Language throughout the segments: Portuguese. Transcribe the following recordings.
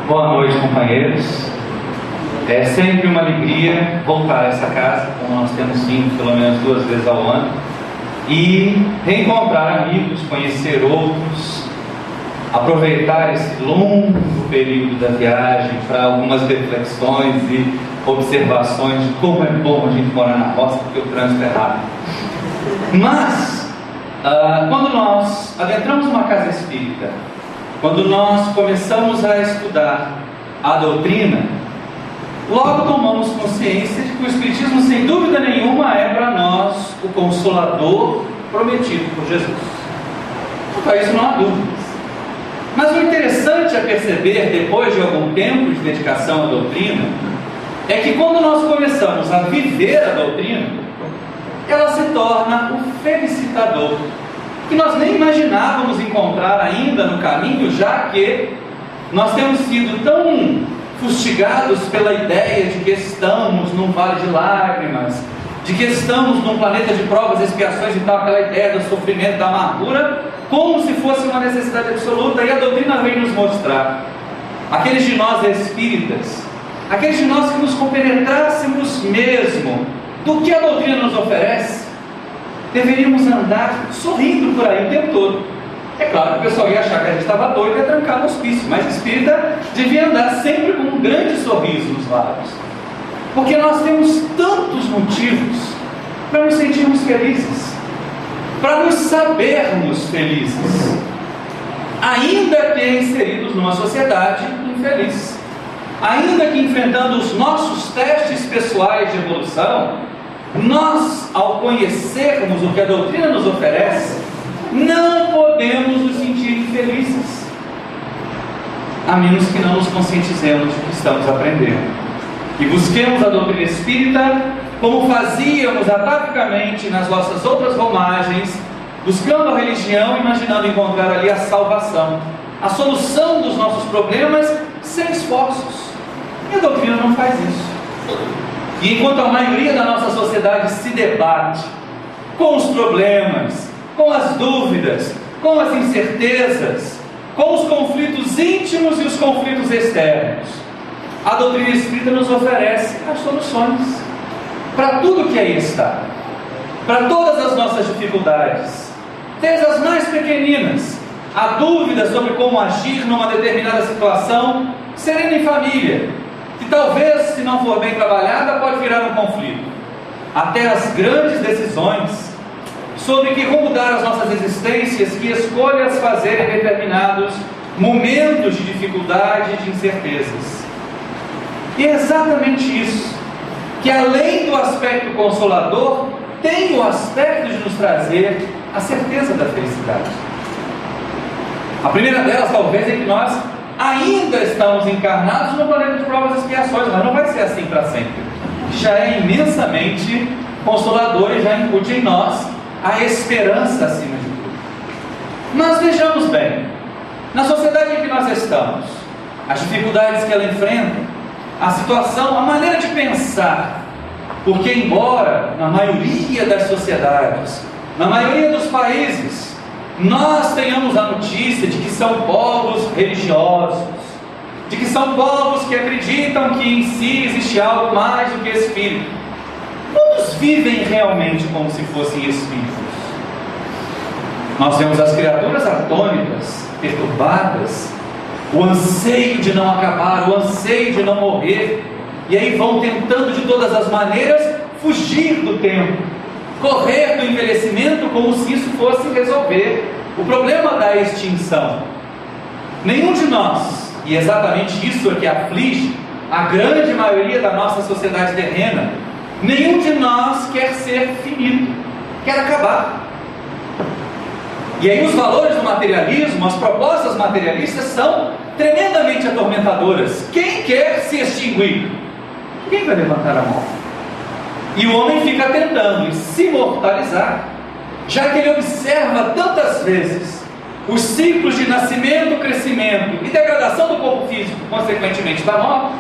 Boa noite, companheiros. É sempre uma alegria voltar a essa casa, como nós temos vindo pelo menos 2 vezes ao ano, e reencontrar amigos, conhecer outros, aproveitar esse longo período da viagem para algumas reflexões e observações de como é bom a gente morar na roça, porque o trânsito é rápido. Mas, quando nós adentramos uma casa espírita, quando nós começamos a estudar a doutrina, logo tomamos consciência de que o Espiritismo, sem dúvida nenhuma, é para nós o Consolador prometido por Jesus. Quanto a isso não há dúvidas. Mas o interessante a perceber, depois de algum tempo de dedicação à doutrina, é que quando nós começamos a viver a doutrina, ela se torna o felicitador, que nós nem imaginávamos encontrar ainda no caminho, já que nós temos sido tão fustigados pela ideia de que estamos num vale de lágrimas, de que estamos num planeta de provas, expiações e tal, aquela ideia do sofrimento, da amargura, como se fosse uma necessidade absoluta. E a doutrina vem nos mostrar, aqueles de nós espíritas, aqueles de nós que nos compenetrássemos mesmo do que a doutrina nos oferece, deveríamos andar sorrindo por aí o tempo todo. É claro que o pessoal ia achar que a gente estava doido e ia trancar no hospício, mas o espírita devia andar sempre com um grande sorriso nos lábios, porque nós temos tantos motivos para nos sentirmos felizes, para nos sabermos felizes, ainda que inseridos numa sociedade infeliz, ainda que enfrentando os nossos testes pessoais de evolução. Nós, ao conhecermos o que a doutrina nos oferece, não podemos nos sentir infelizes, a menos que não nos conscientizemos de que estamos aprendendo e busquemos a doutrina espírita como fazíamos atavicamente nas nossas outras romagens, buscando a religião, imaginando encontrar ali a salvação, a solução dos nossos problemas sem esforços. E a doutrina não faz isso. E enquanto a maioria da nossa sociedade se debate com os problemas, com as dúvidas, com as incertezas, com os conflitos íntimos e os conflitos externos, a doutrina espírita nos oferece as soluções para tudo que aí está, para todas as nossas dificuldades, desde as mais pequeninas, a dúvida sobre como agir numa determinada situação, serena em família, que talvez, se não for bem trabalhada, pode virar um conflito, até as grandes decisões sobre que rumo dar as nossas existências, que escolhas fazer em determinados momentos de dificuldade e de incertezas. E é exatamente isso, que além do aspecto consolador, tem o aspecto de nos trazer a certeza da felicidade. A primeira delas, talvez, é que nós ainda estamos encarnados no planeta de provas e expiações, mas não vai ser assim para sempre. Já é imensamente consolador e já incute em nós a esperança acima de tudo. Mas vejamos bem, na sociedade em que nós estamos, as dificuldades que ela enfrenta, a situação, a maneira de pensar, porque embora na maioria das sociedades, na maioria dos países, nós tenhamos a notícia de que são povos religiosos, de que são povos que acreditam que em si existe algo mais do que espírito, todos vivem realmente como se fossem espíritos. Nós vemos as criaturas atônitas, perturbadas, o anseio de não acabar, o anseio de não morrer, e aí vão tentando de todas as maneiras fugir do tempo, correr do envelhecimento como se isso fosse resolver o problema da extinção. Nenhum de nós, e exatamente isso é que aflige a grande maioria da nossa sociedade terrena, nenhum de nós quer ser finito, quer acabar. E aí os valores do materialismo, as propostas materialistas são tremendamente atormentadoras. Quem quer se extinguir? Quem vai levantar a mão? E o homem fica tentando se imortalizar, já que ele observa tantas vezes os ciclos de nascimento, crescimento e degradação do corpo físico, consequentemente da morte.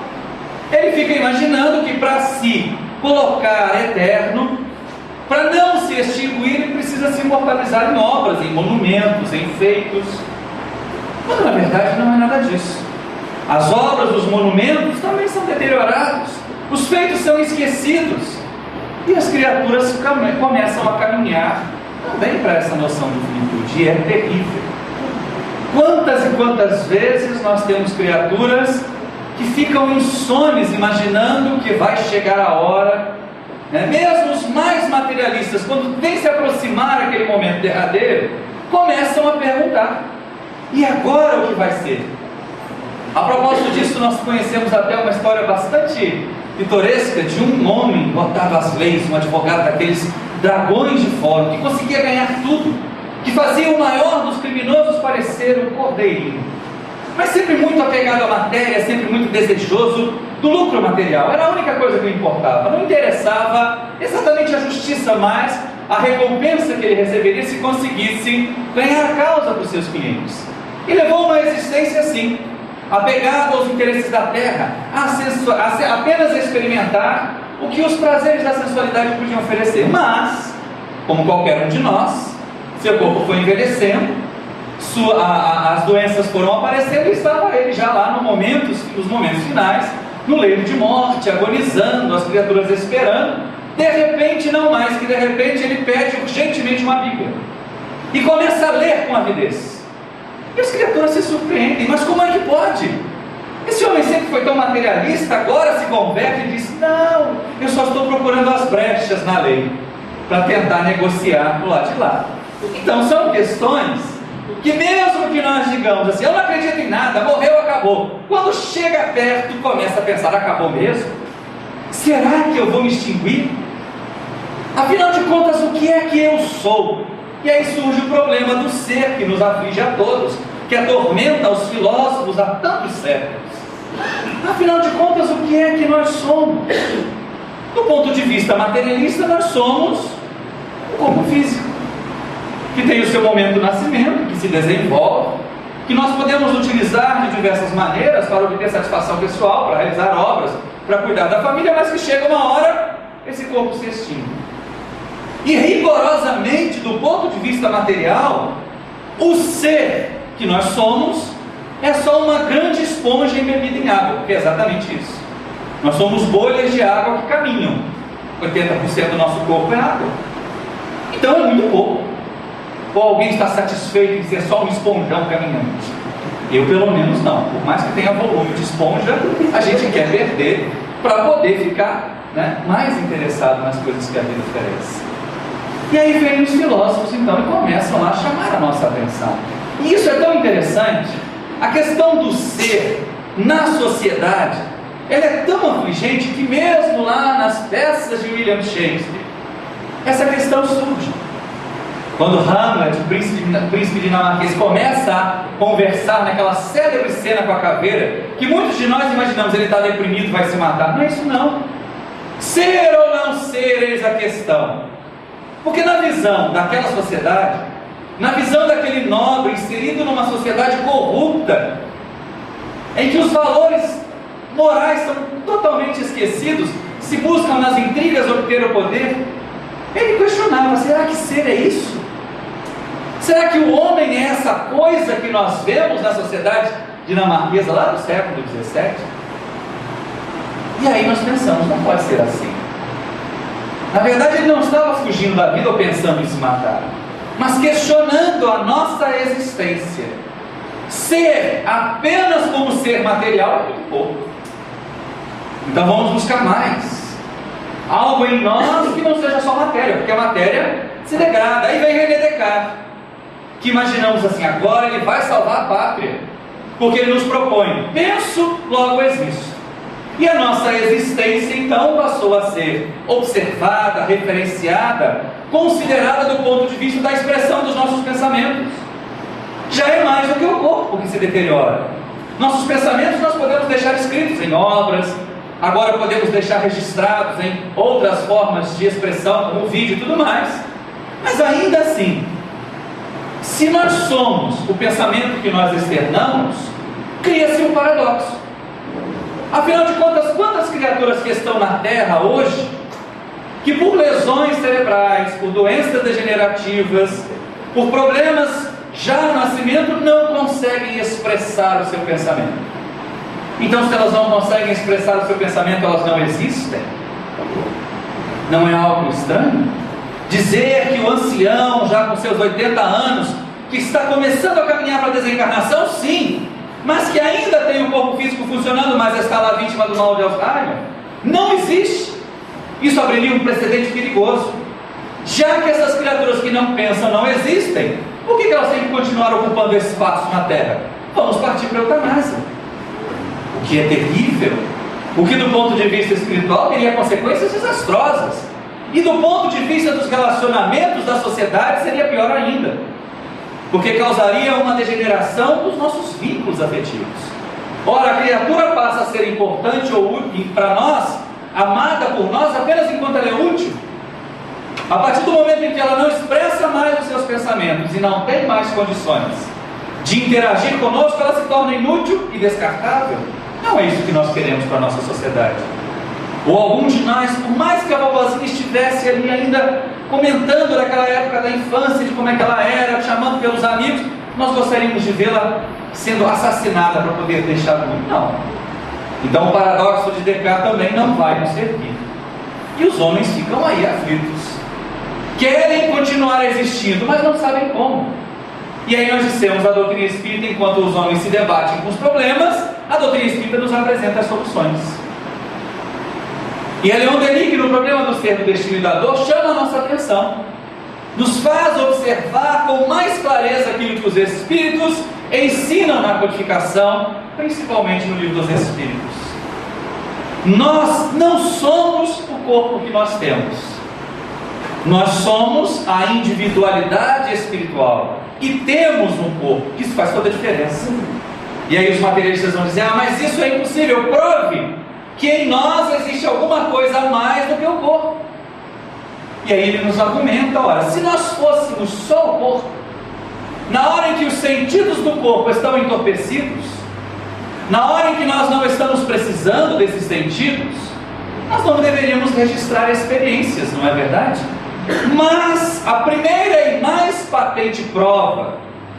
Ele fica imaginando que para se colocar eterno, para não se extinguir, ele precisa se imortalizar em obras, em monumentos, em feitos. Quando na verdade não é nada disso. As obras dos monumentos também são deteriorados, os feitos são esquecidos, e as criaturas começam a caminhar também para essa noção de finitude, e é terrível. Quantas e quantas vezes nós temos criaturas que ficam insones imaginando que vai chegar a hora, né? Mesmo os mais materialistas, quando vem se aproximar aquele momento derradeiro, começam a perguntar: e agora o que vai ser? A propósito disso, nós conhecemos até uma história bastante pitoresca de um homem que botava as leis, um advogado daqueles dragões de fora, que conseguia ganhar tudo, que fazia o maior dos criminosos parecer um cordeirinho, mas sempre muito apegado à matéria, sempre muito desejoso do lucro material. Era a única coisa que lhe importava. Não interessava exatamente a justiça, mas a recompensa que ele receberia se conseguisse ganhar a causa para os seus clientes. E levou uma existência assim, apegado aos interesses da terra, a apenas experimentar o que os prazeres da sensualidade podiam oferecer. Mas, como qualquer um de nós, seu corpo foi envelhecendo, as doenças foram aparecendo, e estava ele já lá nos momentos finais, no leito de morte, agonizando, as criaturas esperando. De repente, não mais que de repente, ele pede urgentemente uma Bíblia e começa a ler com avidez. E as criaturas se surpreendem: mas como é que pode? Esse homem sempre foi tão materialista, agora se converte e diz: não, eu só estou procurando as brechas na lei para tentar negociar do lado de lá. Então são questões que, mesmo que nós digamos assim: eu não acredito em nada, morreu, acabou, quando chega perto começa a pensar: acabou mesmo? Será que eu vou me extinguir? Afinal de contas, o que é que eu sou? E aí surge o problema do ser, que nos aflige a todos, que atormenta os filósofos há tantos séculos. Afinal de contas, o que é que nós somos? Do ponto de vista materialista, nós somos o corpo físico, que tem o seu momento do nascimento, que se desenvolve, que nós podemos utilizar de diversas maneiras para obter satisfação pessoal, para realizar obras, para cuidar da família, mas que chega uma hora, esse corpo se extingue. E rigorosamente, do ponto de vista material, o ser que nós somos é só uma grande esponja embebida em água, porque é exatamente isso. Nós somos bolhas de água que caminham. 80% do nosso corpo é água. Então é muito pouco. Ou alguém está satisfeito em ser só um esponjão caminhante? Eu, pelo menos, não. Por mais que tenha volume de esponja, a gente quer perder para poder ficar, né, mais interessado nas coisas que a vida oferece. E aí vem os filósofos, então, e começam a chamar a nossa atenção. E isso é tão interessante. A questão do ser na sociedade, ela é tão afligente que mesmo lá nas peças de William Shakespeare, essa questão surge. Quando Hamlet, o príncipe dinamarquês, começa a conversar naquela célebre cena com a caveira, que muitos de nós imaginamos: ele está deprimido, vai se matar. Não é isso não. Ser ou não ser, eis a questão. Porque na visão daquela sociedade, na visão daquele nobre inserido numa sociedade corrupta, em que os valores morais são totalmente esquecidos, se buscam nas intrigas obter o poder, ele questionava: será que ser é isso? Será que o homem é essa coisa que nós vemos na sociedade dinamarquesa lá do século XVII? E aí nós pensamos: não pode ser assim. Na verdade, ele não estava fugindo da vida ou pensando em se matar, mas questionando a nossa existência. Ser apenas como ser material é muito pouco. Então vamos buscar mais. Algo em nós que não seja só matéria, porque a matéria se degrada. Aí vem René Descartes, que imaginamos assim: agora ele vai salvar a pátria, porque ele nos propõe: penso, logo existo. E a nossa existência então passou a ser observada, referenciada, considerada do ponto de vista da expressão dos nossos pensamentos. Já é mais do que o corpo que se deteriora. Nossos pensamentos nós podemos deixar escritos em obras, agora podemos deixar registrados em outras formas de expressão, como vídeo e tudo mais. Mas ainda assim, se nós somos o pensamento que nós externamos, cria-se um paradoxo. Afinal de contas, quantas criaturas que estão na Terra hoje, que por lesões cerebrais, por doenças degenerativas, por problemas já no nascimento, não conseguem expressar o seu pensamento? Então, se elas não conseguem expressar o seu pensamento, elas não existem? Não é algo estranho? Dizer que o ancião, já com seus 80 anos, que está começando a caminhar para a desencarnação, sim, mas que ainda tem o corpo físico funcionando, mas está lá vítima do mal de Alzheimer, não existe. Isso abriria um precedente perigoso. Já que essas criaturas que não pensam não existem, por que elas têm que continuar ocupando espaço na Terra? Vamos partir para a eutanásia. O que é terrível, o que do ponto de vista espiritual teria consequências desastrosas, e do ponto de vista dos relacionamentos da sociedade seria pior ainda, porque causaria uma degeneração dos nossos vínculos afetivos. Ora, a criatura passa a ser importante ou útil para nós, amada por nós apenas enquanto ela é útil. A partir do momento em que ela não expressa mais os seus pensamentos e não tem mais condições de interagir conosco, ela se torna inútil e descartável. Não é isso que nós queremos para a nossa sociedade. Ou algum de nós, por mais que a vovozinha estivesse ali ainda comentando daquela época da infância, de como é que ela era, chamando pelos amigos, nós gostaríamos de vê-la sendo assassinada para poder deixar o mundo. Não. Então o paradoxo de Descartes também não vai nos servir. E os homens ficam aí aflitos. Querem continuar existindo, mas não sabem como. E aí nós dissemos, a doutrina espírita, enquanto os homens se debatem com os problemas, a doutrina espírita nos apresenta as soluções. E a Leon Denis, no problema do ser, do destino e da dor, chama a nossa atenção, nos faz observar com mais clareza aquilo que os Espíritos ensinam na codificação, principalmente no Livro dos Espíritos. Nós não somos o corpo que nós temos, nós somos a individualidade espiritual e temos um corpo. Isso faz toda a diferença. E aí os materialistas vão dizer, mas isso é impossível. Prove que em nós existe alguma coisa a mais do que o corpo. E aí ele nos argumenta, ora, se nós fôssemos só o corpo, na hora em que os sentidos do corpo estão entorpecidos, na hora em que nós não estamos precisando desses sentidos, nós não deveríamos registrar experiências, não é verdade? Mas a primeira e mais patente prova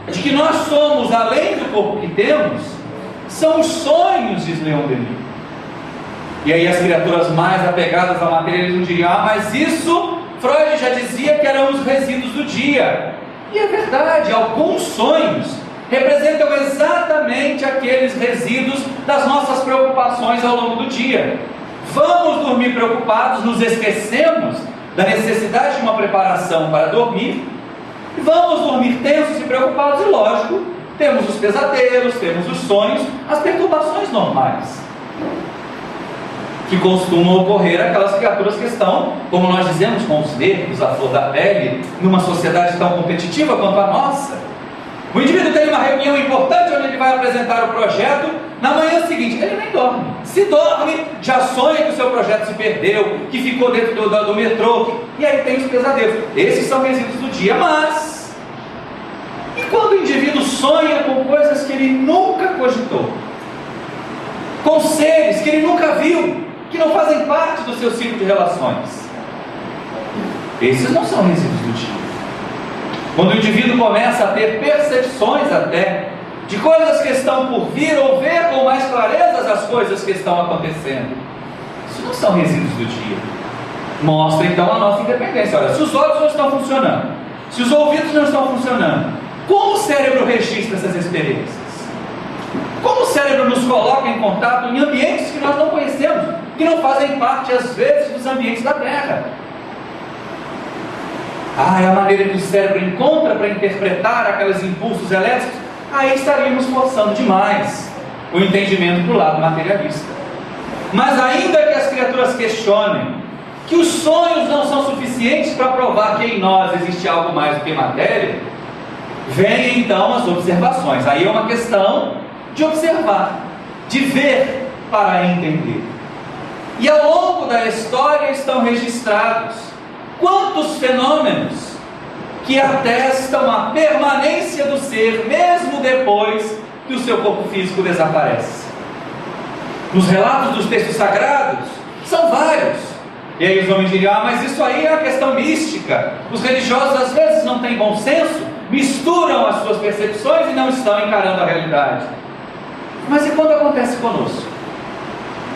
de que nós somos além do corpo que temos, são os sonhos, diz Leon Denis. E aí as criaturas mais apegadas à matéria, eles não diriam, mas isso Freud já dizia que eram os resíduos do dia. E é verdade, alguns sonhos representam exatamente aqueles resíduos das nossas preocupações ao longo do dia. Vamos dormir preocupados, nos esquecemos da necessidade de uma preparação para dormir, e vamos dormir tensos e preocupados, e lógico, temos os pesadelos, temos os sonhos, as perturbações normais que costumam ocorrer àquelas criaturas que estão, como nós dizemos, com os nervos, a flor da pele, numa sociedade tão competitiva quanto a nossa. O indivíduo tem uma reunião importante onde ele vai apresentar o projeto, na manhã seguinte, ele nem dorme. Se dorme, já sonha que o seu projeto se perdeu, que ficou dentro do metrô, e aí tem os pesadelos. Esses são resíduos do dia, mas... E quando o indivíduo sonha com coisas que ele nunca cogitou, com seres que ele nunca viu, que não fazem parte do seu ciclo de relações, esses não são resíduos do dia. Quando o indivíduo começa a ter percepções até de coisas que estão por vir, ou ver com mais clareza as coisas que estão acontecendo, isso não são resíduos do dia. Mostra então a nossa independência. Olha, se os olhos não estão funcionando, se os ouvidos não estão funcionando, como o cérebro registra essas experiências? Como o cérebro nos coloca em contato em ambientes que nós não conhecemos, que não fazem parte às vezes dos ambientes da Terra? É a maneira que o cérebro encontra para interpretar aqueles impulsos elétricos. Aí estaríamos forçando demais o entendimento do lado materialista. Mas ainda que as criaturas questionem que os sonhos não são suficientes para provar que em nós existe algo mais do que matéria, vêm então as observações. Aí é uma questão de observar, de ver para entender. E ao longo da história estão registrados quantos fenômenos que atestam a permanência do ser, mesmo depois que o seu corpo físico desaparece. Nos relatos dos textos sagrados, são vários. E aí os homens diriam, mas isso aí é uma questão mística. Os religiosos às vezes não têm bom senso, misturam as suas percepções e não estão encarando a realidade. Mas e quando acontece conosco?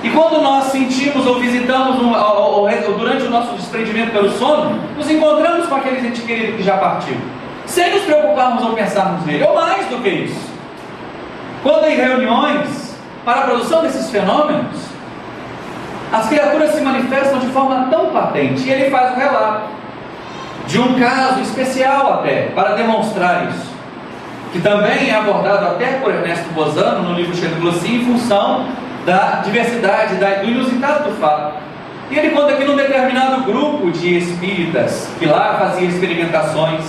E quando nós sentimos ou visitamos, durante o nosso desprendimento pelo sono, nos encontramos com aquele ente querido que já partiu, sem nos preocuparmos ou pensarmos nele, ou mais do que isso. Quando em reuniões, para a produção desses fenômenos, as criaturas se manifestam de forma tão patente, e ele faz um relato de um caso especial até, para demonstrar isso, que também é abordado até por Ernesto Bozano no livro Cheio de Glossia, em função da diversidade, do inusitado do fato. E ele conta que num determinado grupo de espíritas, que lá fazia experimentações,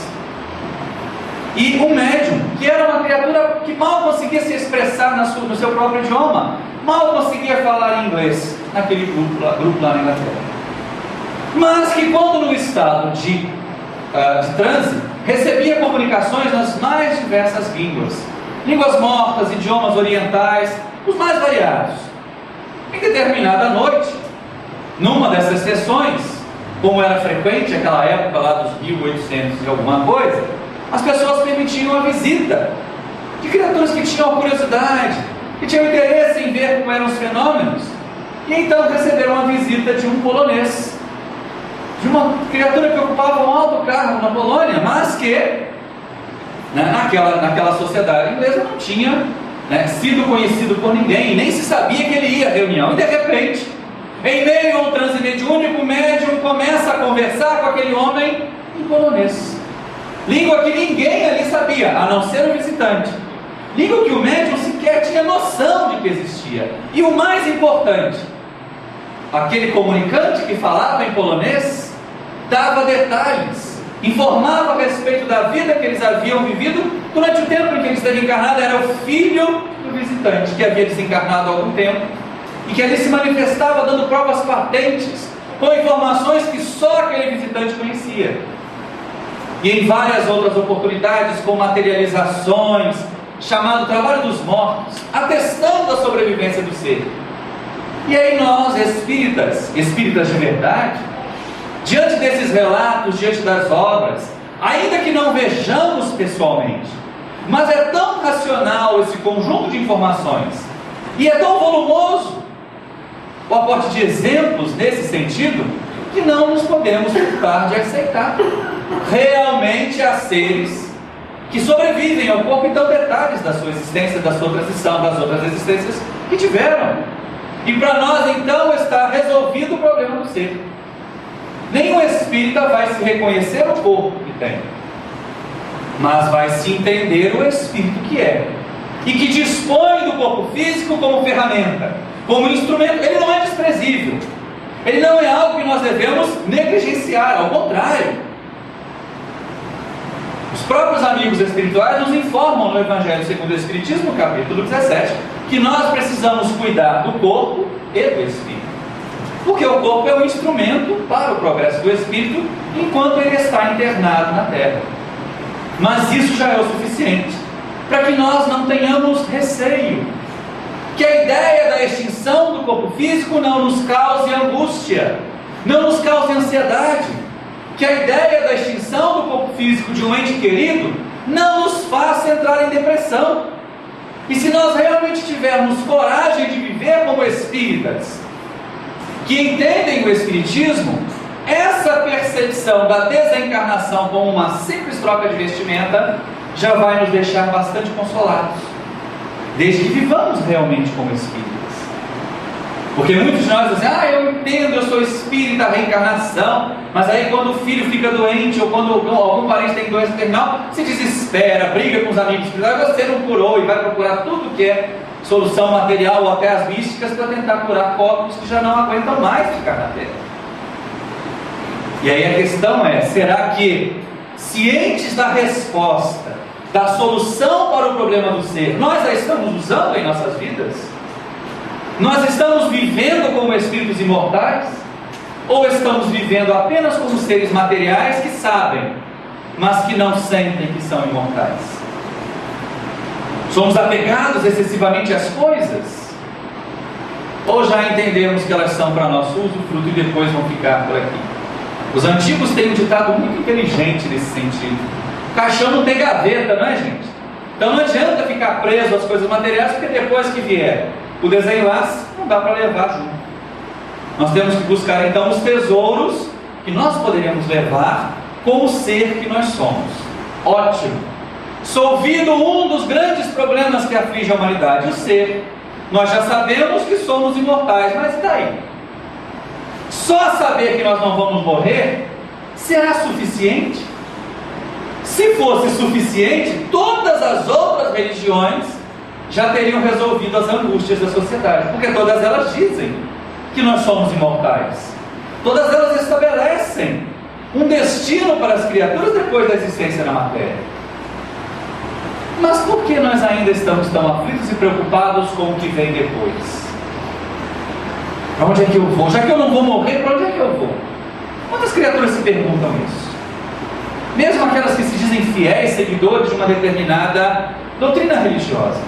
e um médium, que era uma criatura que mal conseguia se expressar no seu próprio idioma, mal conseguia falar inglês, naquele grupo lá na Inglaterra, mas que quando no estado de transe, recebia comunicações nas mais diversas línguas mortas, idiomas orientais, os mais variados. Em determinada noite, numa dessas sessões, como era frequente naquela época lá dos 1800 e alguma coisa, as pessoas permitiam a visita de criaturas que tinham curiosidade, que tinham interesse em ver como eram os fenômenos, e então receberam a visita de um polonês, de uma criatura que ocupava um alto cargo na Polônia, mas que naquela sociedade inglesa não tinha sido conhecido por ninguém, nem se sabia que ele ia à reunião. E de repente, em meio a um transe mediúnico, o médium começa a conversar com aquele homem em polonês, língua que ninguém ali sabia, a não ser o visitante, língua que o médium sequer tinha noção de que existia. E o mais importante, aquele comunicante que falava em polonês dava detalhes, informava a respeito da vida que eles haviam vivido durante o tempo em que ele esteve encarnado. Era o filho do visitante, que havia desencarnado há algum tempo, e que ali se manifestava dando provas patentes, com informações que só aquele visitante conhecia. E em várias outras oportunidades, com materializações, chamado trabalho dos mortos, atestando a sobrevivência do ser. E aí nós, espíritas de verdade, diante desses relatos, diante das obras, ainda que não vejamos pessoalmente, mas é tão racional esse conjunto de informações, e é tão volumoso o aporte de exemplos nesse sentido, que não nos podemos furtar de aceitar. Realmente há seres que sobrevivem ao corpo e dão detalhes da sua existência, da sua transição, das outras existências que tiveram. E para nós então está resolvido o problema do ser. Nenhum espírita vai se reconhecer o corpo que tem, mas vai se entender o espírito que é, e que dispõe do corpo físico como ferramenta, como instrumento. Ele não é desprezível, ele não é algo que nós devemos negligenciar, ao contrário. Os próprios amigos espirituais nos informam no Evangelho segundo o Espiritismo, capítulo 17, que nós precisamos cuidar do corpo e do espírito, porque o corpo é um instrumento para o progresso do espírito enquanto ele está internado na terra. Mas isso já é o suficiente para que nós não tenhamos receio, que a ideia da extinção do corpo físico não nos cause angústia, não nos cause ansiedade, que a ideia da extinção do corpo físico de um ente querido não nos faça entrar em depressão. E se nós realmente tivermos coragem de viver como espíritas que entendem o espiritismo, essa percepção da desencarnação como uma simples troca de vestimenta já vai nos deixar bastante consolados, desde que vivamos realmente como espíritas. Porque muitos de nós dizem: eu entendo, eu sou espírita, reencarnação, mas aí quando o filho fica doente, ou quando algum parente tem doença terminal, se desespera, briga com os amigos espirituais, você não curou, e vai procurar tudo que é solução material ou até as místicas para tentar curar corpos que já não aguentam mais ficar na terra. E aí a questão é: será que, cientes da resposta, da solução para o problema do ser, nós a estamos usando em nossas vidas? Nós estamos vivendo como espíritos imortais? Ou estamos vivendo apenas como seres materiais que sabem, mas que não sentem que são imortais? Somos apegados excessivamente às coisas? Ou já entendemos que elas são para nosso usufruto e depois vão ficar por aqui? Os antigos têm um ditado muito inteligente nesse sentido: caixão não tem gaveta, não é, gente? Então não adianta ficar preso às coisas materiais, porque depois que vier o desenlace não dá para levar junto. Nós temos que buscar então os tesouros que nós poderíamos levar com o ser que nós somos. Ótimo! Solvido um dos grandes problemas que aflige a humanidade, o ser. Nós já sabemos que somos imortais, mas e daí? Só saber que nós não vamos morrer será suficiente? Se fosse suficiente, todas as outras religiões já teriam resolvido as angústias da sociedade, porque todas elas dizem que nós somos imortais. Todas elas estabelecem um destino para as criaturas depois da existência na matéria. Mas por que nós ainda estamos tão aflitos e preocupados com o que vem depois? Para onde é que eu vou? Já que eu não vou morrer, para onde é que eu vou? Quantas criaturas se perguntam isso? Mesmo aquelas que se dizem fiéis, seguidores de uma determinada doutrina religiosa.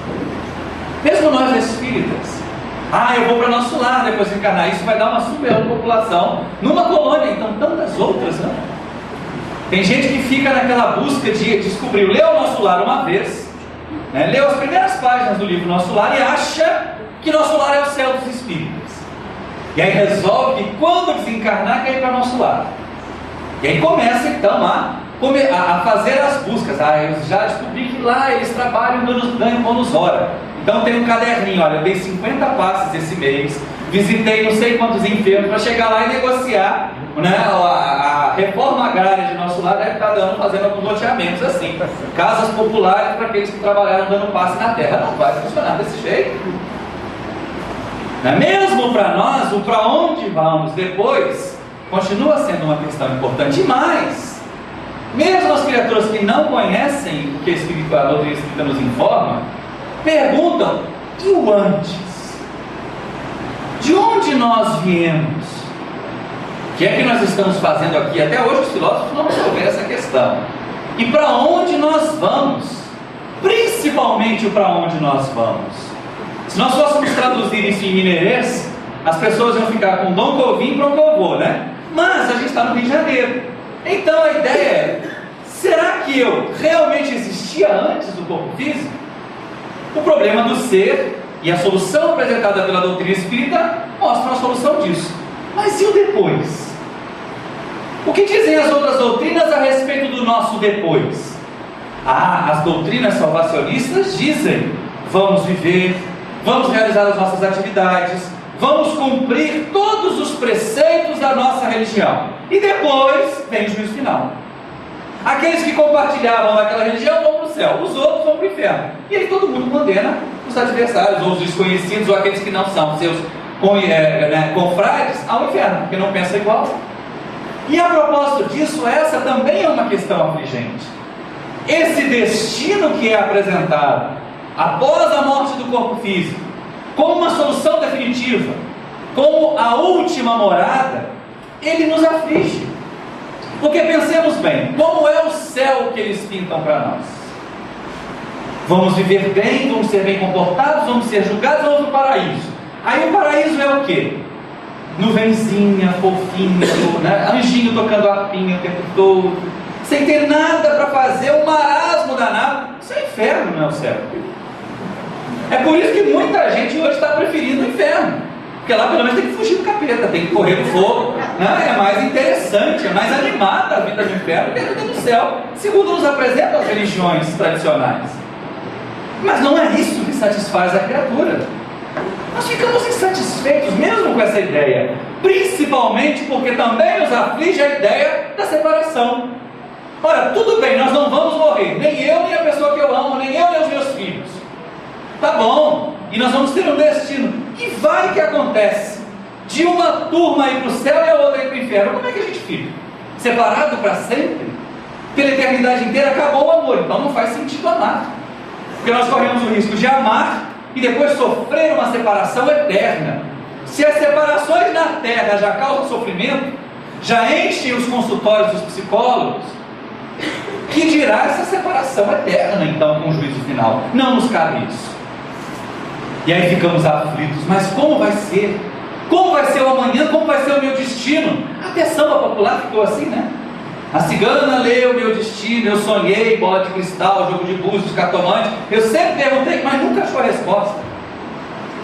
Mesmo nós espíritas. Eu vou para nosso lar depois de encarnar. Isso vai dar uma superpopulação numa colônia. Então tantas outras, não? Tem gente que fica naquela busca de descobrir. Leu o Nosso Lar uma vez, né? Leu as primeiras páginas do livro Nosso Lar e acha que Nosso Lar é o céu dos espíritos. E aí resolve que quando desencarnar quer ir para Nosso Lar. E aí começa então a fazer as buscas. Eu já descobri que lá eles trabalham ganham bônus hora. Então tem um caderninho, olha, eu dei 50 passes esse mês, visitei não sei quantos enfermos para chegar lá e negociar, né? A reforma agrária de Nosso Lar deve estar fazendo alguns loteamentos assim, casas populares para aqueles que trabalharam dando passe na terra. Não vai funcionar desse jeito. Não é mesmo para nós, o para onde vamos depois continua sendo uma questão importante. E mais, mesmo as criaturas que não conhecem o que a doutrina espírita nos informa, perguntam: e o antes? De onde nós viemos? O que é que nós estamos fazendo aqui? Até hoje os filósofos não resolveram essa questão. E para onde nós vamos? Principalmente o para onde nós vamos. Se nós fôssemos traduzir isso em mineirês, as pessoas iam ficar com Dom Covim e Procovô, né? Mas a gente está no Rio de Janeiro. Então a ideia é: será que eu realmente existia antes do corpo físico? O problema do ser e a solução apresentada pela doutrina espírita mostram a solução disso. Mas e o depois? O que dizem as outras doutrinas a respeito do nosso depois? As doutrinas salvacionistas dizem: vamos viver, vamos realizar as nossas atividades, vamos cumprir todos os preceitos da nossa religião, e depois vem o juízo final. Aqueles que compartilhavam daquela religião vão para o céu, os outros vão para o inferno. E aí todo mundo condena os adversários, ou os desconhecidos, ou aqueles que não são seus confrades, ao inferno, porque não pensam igual. E a propósito disso, essa também é uma questão afligente. Esse destino que é apresentado após a morte do corpo físico, como uma solução definitiva, como a última morada, ele nos aflige. Porque pensemos bem, como é o céu que eles pintam para nós? Vamos viver bem, vamos ser bem comportados, vamos ser julgados, vamos para o paraíso. Aí o paraíso é o quê? Nuvenzinha, fofinho, né? Anjinho tocando harpinha o tempo todo, sem ter nada para fazer, um marasmo danado. Isso é inferno, não é o céu? É por isso que muita gente hoje está preferindo o inferno. Porque lá pelo menos tem que fugir do capeta, tem que correr do fogo, né? É mais interessante, é mais animada a vida do inferno que a vida do céu, segundo nos apresentam as religiões tradicionais. Mas não é isso que satisfaz a criatura. Nós ficamos insatisfeitos mesmo com essa ideia, principalmente porque também nos aflige a ideia da separação. Ora, tudo bem, nós não vamos morrer, nem eu, nem a pessoa que eu amo, nem eu, nem os meus filhos. Tá bom, e nós vamos ter um destino. E vai que acontece de uma turma ir para o céu e a outra ir para o inferno. Como é que a gente fica? Separado para sempre? Pela eternidade inteira acabou o amor, então não faz sentido amar. Porque nós corremos o risco de amar e depois sofrer uma separação eterna. Se as separações na terra já causam sofrimento, já enchem os consultórios dos psicólogos, que dirá essa separação eterna então com o juízo final? Não nos cabe isso. E aí ficamos aflitos, mas como vai ser? Como vai ser o amanhã? Como vai ser o meu destino? Até samba popular ficou assim, né? A cigana leu o meu destino, eu sonhei, bola de cristal, jogo de búzios, cartomante. Eu sempre perguntei, mas nunca achou a resposta.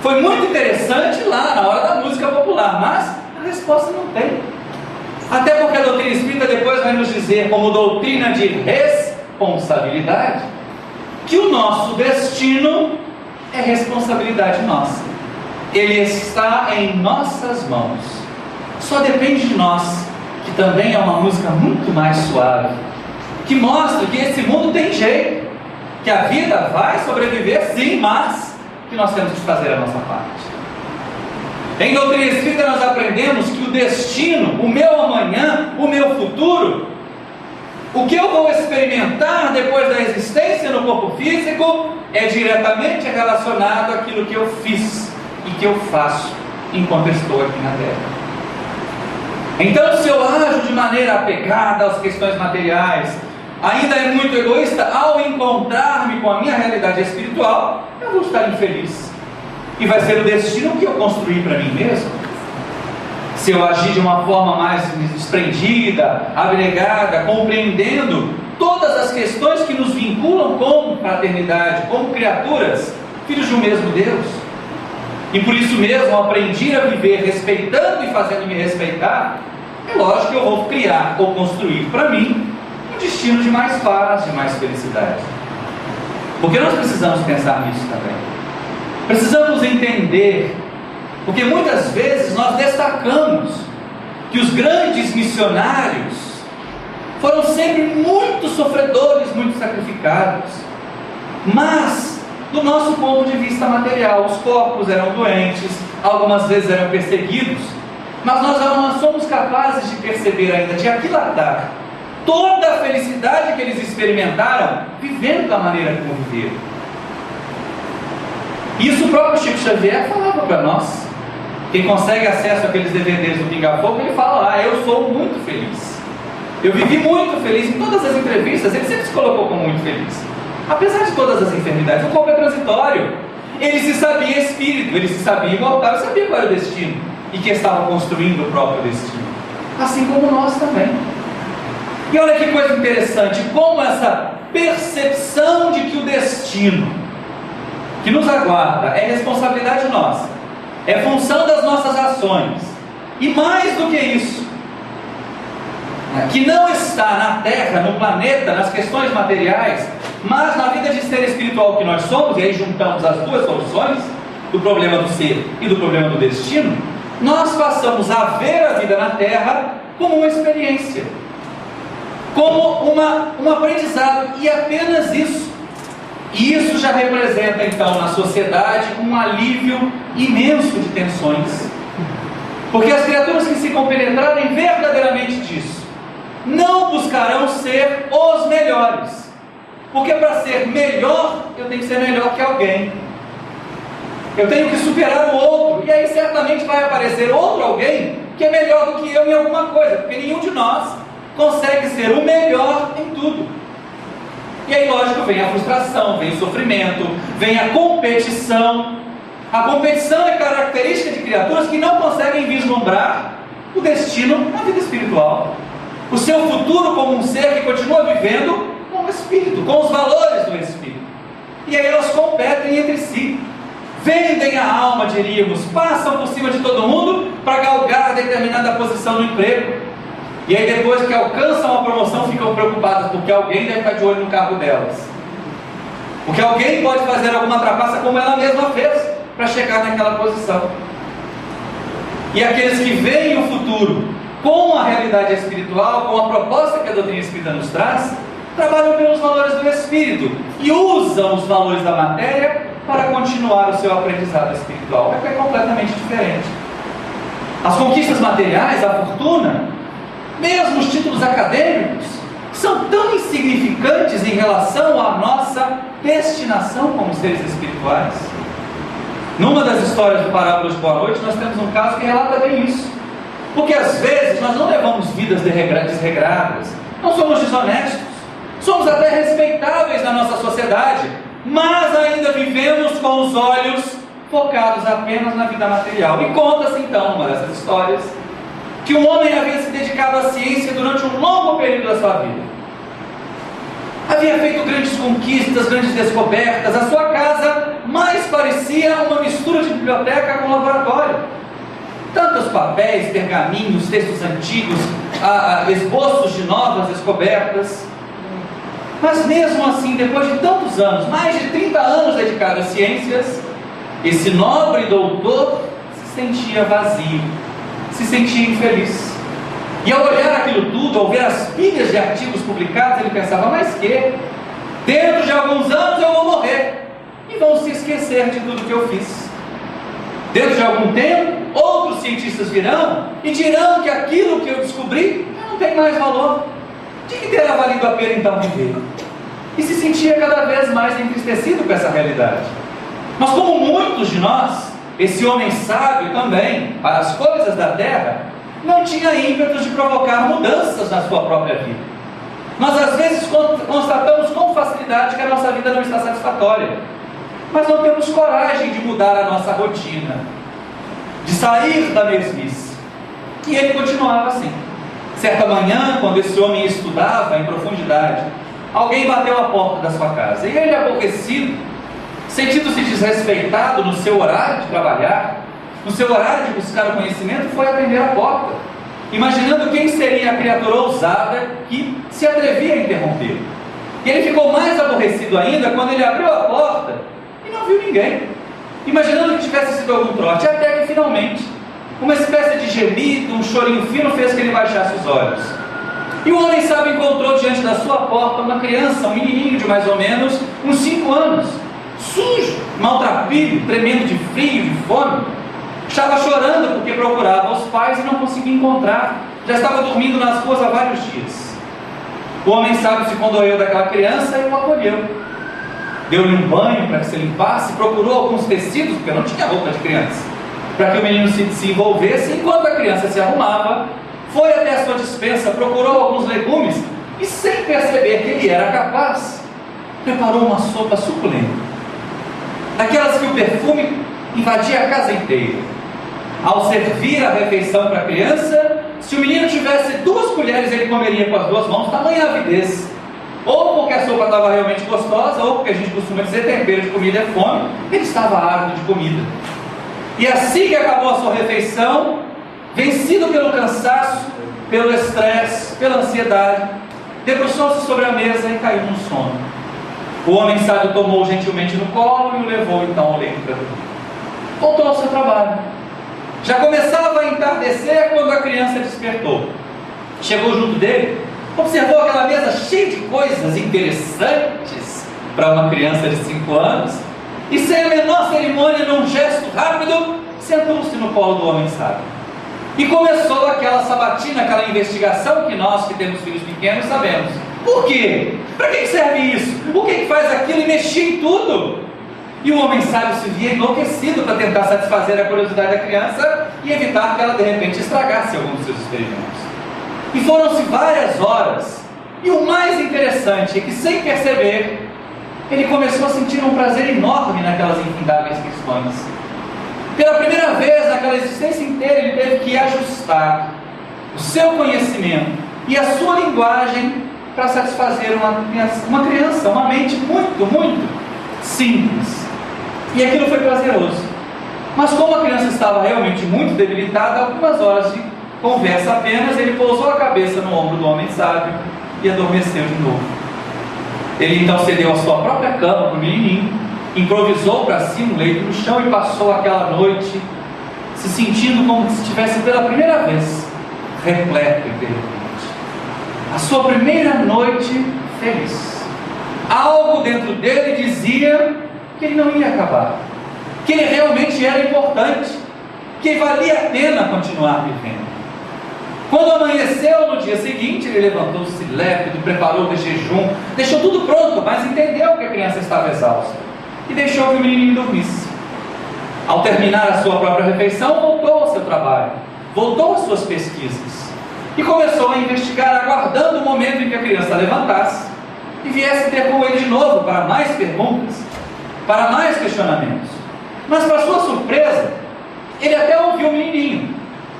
Foi muito interessante lá na hora da música popular, mas a resposta não tem. Até porque a doutrina espírita depois vai nos dizer, como doutrina de responsabilidade, que o nosso destino é responsabilidade nossa. Ele está em nossas mãos. Só depende de nós, que também é uma música muito mais suave, que mostra que esse mundo tem jeito, que a vida vai sobreviver sim, mas que nós temos que fazer a nossa parte. Em doutrina espírita nós aprendemos que o destino, o meu amanhã, o meu futuro, o que eu vou experimentar depois da existência no corpo físico é diretamente relacionado àquilo que eu fiz e que eu faço enquanto estou aqui na Terra. Então, se eu ajo de maneira apegada às questões materiais, ainda é muito egoísta, ao encontrar-me com a minha realidade espiritual, eu vou estar infeliz. E vai ser o destino que eu construí para mim mesmo. Se eu agir de uma forma mais desprendida, abnegada, compreendendo todas as questões que nos vinculam como fraternidade, como criaturas, filhos de um mesmo Deus. E por isso mesmo eu aprendi a viver respeitando e fazendo-me respeitar. É lógico que eu vou criar ou construir para mim um destino de mais paz, de mais felicidade. Porque nós precisamos pensar nisso também. Precisamos entender, porque muitas vezes nós destacamos que os grandes missionários foram sempre muito sofredores, muito sacrificados, mas do nosso ponto de vista material, os corpos eram doentes, algumas vezes eram perseguidos, mas nós não somos capazes de perceber ainda, de aquilatar toda a felicidade que eles experimentaram vivendo da maneira como viveram. Isso o próprio Chico Xavier falava para nós. Quem consegue acesso àqueles DVDs do Pinga Fogo, ele fala lá: eu sou muito feliz, eu vivi muito feliz. Em todas as entrevistas ele sempre se colocou como muito feliz, apesar de todas as enfermidades. O corpo é transitório. Ele se sabia espírito, ele se sabia imortal, ele sabia qual era o destino e que estava construindo o próprio destino, assim como nós também. E olha que coisa interessante, como essa percepção de que o destino que nos aguarda é responsabilidade nossa, é função das nossas ações, e mais do que isso, que não está na Terra, no planeta, nas questões materiais, mas na vida de ser espiritual que nós somos, e aí juntamos as duas soluções, do problema do ser e do problema do destino, nós passamos a ver a vida na Terra como uma experiência, como um aprendizado, e apenas isso. E isso já representa então na sociedade um alívio imenso de tensões, porque as criaturas que se compenetrarem verdadeiramente disso não buscarão ser os melhores, porque para ser melhor eu tenho que ser melhor que alguém, eu tenho que superar o outro, e aí certamente vai aparecer outro alguém que é melhor do que eu em alguma coisa, porque nenhum de nós consegue ser o melhor em tudo. E aí, lógico, vem a frustração, vem o sofrimento, vem a competição. A competição é característica de criaturas que não conseguem vislumbrar o destino na vida espiritual, o seu futuro como um ser que continua vivendo com o espírito, com os valores do espírito. E aí elas competem entre si, vendem a alma, diríamos, passam por cima de todo mundo para galgar determinada posição no emprego. E aí depois que alcançam a promoção ficam preocupadas porque alguém deve estar de olho no carro delas, porque alguém pode fazer alguma trapaça como ela mesma fez para chegar naquela posição. E aqueles que veem o futuro com a realidade espiritual, com a proposta que a doutrina espírita nos traz, trabalham pelos valores do espírito e usam os valores da matéria para continuar o seu aprendizado espiritual. É completamente diferente. As conquistas materiais, a fortuna, mesmo os títulos acadêmicos, são tão insignificantes em relação à nossa destinação como seres espirituais. Numa das histórias do Parábolas de Boa Noite, nós temos um caso que relata bem isso. Porque às vezes nós não levamos vidas desregradas, não somos desonestos, somos até respeitáveis na nossa sociedade, mas ainda vivemos com os olhos focados apenas na vida material. E conta-se então, numa dessas histórias, que um homem havia se dedicado à ciência durante um longo período da sua vida. Havia feito grandes conquistas, grandes descobertas. A sua casa mais parecia parecia uma mistura de biblioteca com laboratório. Tantos papéis, pergaminhos, textos antigos, esboços de novas descobertas. Mas mesmo assim, depois de tantos anos, mais de 30 anos dedicado às ciências, esse nobre doutor se sentia vazio, se sentia infeliz. E ao olhar aquilo tudo, ao ver as pilhas de artigos publicados, ele pensava, mas que? Dentro de alguns anos eu vou morrer, e vão se esquecer de tudo que eu fiz. Dentro de algum tempo, outros cientistas virão e dirão que aquilo que eu descobri não tem mais valor. De que terá valido a pena então viver? E se sentia cada vez mais entristecido com essa realidade. Mas como muitos de nós, esse homem sábio também, para as coisas da terra, não tinha ímpetos de provocar mudanças na sua própria vida. Nós às vezes constatamos com facilidade que a nossa vida não está satisfatória, mas não temos coragem de mudar a nossa rotina, de sair da mesmice. E ele continuava assim. Certa manhã, quando esse homem estudava em profundidade, alguém bateu à porta da sua casa, e ele, aborrecido, sentindo-se desrespeitado no seu horário de trabalhar, no seu horário de buscar o conhecimento, foi atender a porta, imaginando quem seria a criatura ousada que se atrevia a interromper. E ele ficou mais aborrecido ainda quando ele abriu a porta e não viu ninguém, imaginando que tivesse sido algum trote, até que finalmente uma espécie de gemido, um chorinho fino fez que ele baixasse os olhos. E o homem sábio encontrou diante da sua porta uma criança, um menininho de mais ou menos uns 5 anos, sujo, maltrapilho, tremendo de frio, de fome. Estava chorando porque procurava os pais e não conseguia encontrar. Já estava dormindo nas ruas há vários dias. O homem sábio se condoeu daquela criança e o acolheu. Deu-lhe um banho para que se limpasse, procurou alguns tecidos, porque não tinha roupa de criança, para que o menino se envolvesse. Enquanto a criança se arrumava, foi até a sua despensa, procurou alguns legumes e, sem perceber que ele era capaz, preparou uma sopa suculenta, daquelas que o perfume invadia a casa inteira. Ao servir a refeição para a criança, se o menino tivesse 2 colheres, ele comeria com as 2 mãos, tamanha avidez. Ou porque a sopa estava realmente gostosa, ou porque a gente costuma dizer tempero de comida é fome, ele estava ávido de comida. E assim que acabou a sua refeição, vencido pelo cansaço, pelo estresse, pela ansiedade, debruçou-se sobre a mesa e caiu no sono. O homem sábio tomou gentilmente no colo e o levou então ao leito para dormir. Voltou ao seu trabalho. Já começava a entardecer quando a criança despertou. Chegou junto dele, observou aquela mesa cheia de coisas interessantes para uma criança de 5 anos, e sem a menor cerimônia, num gesto rápido, sentou-se no colo do homem sábio. E começou aquela sabatina, aquela investigação que nós que temos filhos pequenos sabemos. Por quê? Para que serve isso? O que faz aquilo? E mexia em tudo. E o homem sábio se via enlouquecido para tentar satisfazer a curiosidade da criança e evitar que ela de repente estragasse algum dos seus experimentos. E foram-se várias horas. E o mais interessante é que, sem perceber, ele começou a sentir um prazer enorme naquelas infindáveis questões. Pela primeira vez naquela existência inteira, ele teve que ajustar o seu conhecimento e a sua linguagem para satisfazer uma criança, uma mente muito, muito simples. E aquilo foi prazeroso. Mas como a criança estava realmente muito debilitada, algumas horas de conversa apenas, ele pousou a cabeça no ombro do homem sábio e adormeceu de novo. Ele então cedeu a sua própria cama para o menininho, improvisou para si um leito no chão e passou aquela noite se sentindo como se estivesse pela primeira vez repleto e perdido. A sua primeira noite feliz. Algo dentro dele dizia que ele não ia acabar, que ele realmente era importante, que valia a pena continuar vivendo. Quando amanheceu no dia seguinte, ele levantou-se lépido, preparou de jejum, deixou tudo pronto, mas entendeu que a criança estava exausta e deixou que o menininho dormisse. Ao terminar a sua própria refeição, voltou ao seu trabalho, voltou às suas pesquisas e começou a investigar, aguardando o momento em que a criança levantasse e viesse ter com ele de novo para mais perguntas, para mais questionamentos. Mas, para sua surpresa, ele até ouviu o menininho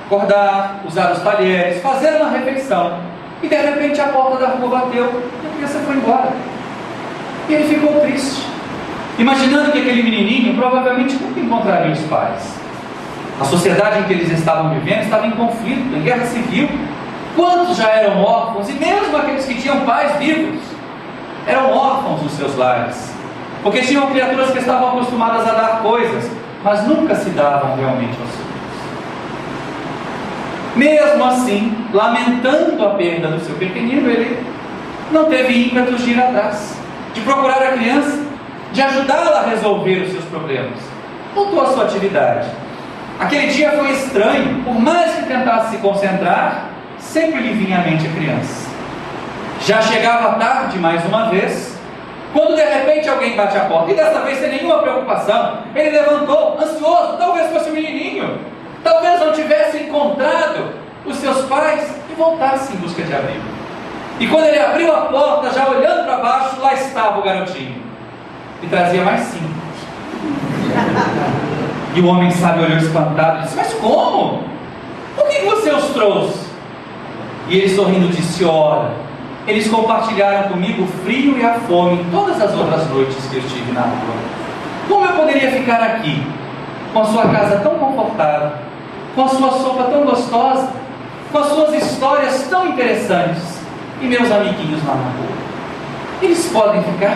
acordar, usar os talheres, fazer uma refeição, e de repente a porta da rua bateu e a criança foi embora. E ele ficou triste. imaginando que aquele menininho provavelmente nunca encontraria os pais. A sociedade em que eles estavam vivendo estava em conflito, em guerra civil. Quantos já eram órfãos, e mesmo aqueles que tinham pais vivos, eram órfãos dos seus lares, porque tinham criaturas que estavam acostumadas a dar coisas, mas nunca se davam realmente aos filhos. Mesmo assim, lamentando a perda do seu pequenino, ele não teve ímpetos de ir atrás, de procurar a criança, de ajudá-la a resolver os seus problemas. Voltou à sua atividade. Aquele dia foi estranho. Por mais que tentasse se concentrar, sempre lhe vinha à mente a criança. Já chegava tarde mais uma vez, quando de repente alguém bate a porta, e desta vez sem nenhuma preocupação, ele levantou, ansioso, talvez fosse o menininho, talvez não tivesse encontrado os seus pais e voltasse em busca de abrigo. E quando ele abriu a porta, já olhando para baixo, lá estava o garotinho, e trazia mais 5. E o homem sábio olhou espantado e disse: mas como? Por que você os trouxe? E ele sorrindo disse: ora, eles compartilharam comigo o frio e a fome em todas as outras noites que eu estive na rua. Como eu poderia ficar aqui, com a sua casa tão confortável, com a sua sopa tão gostosa, com as suas histórias tão interessantes, e meus amiguinhos lá na rua? Eles podem ficar?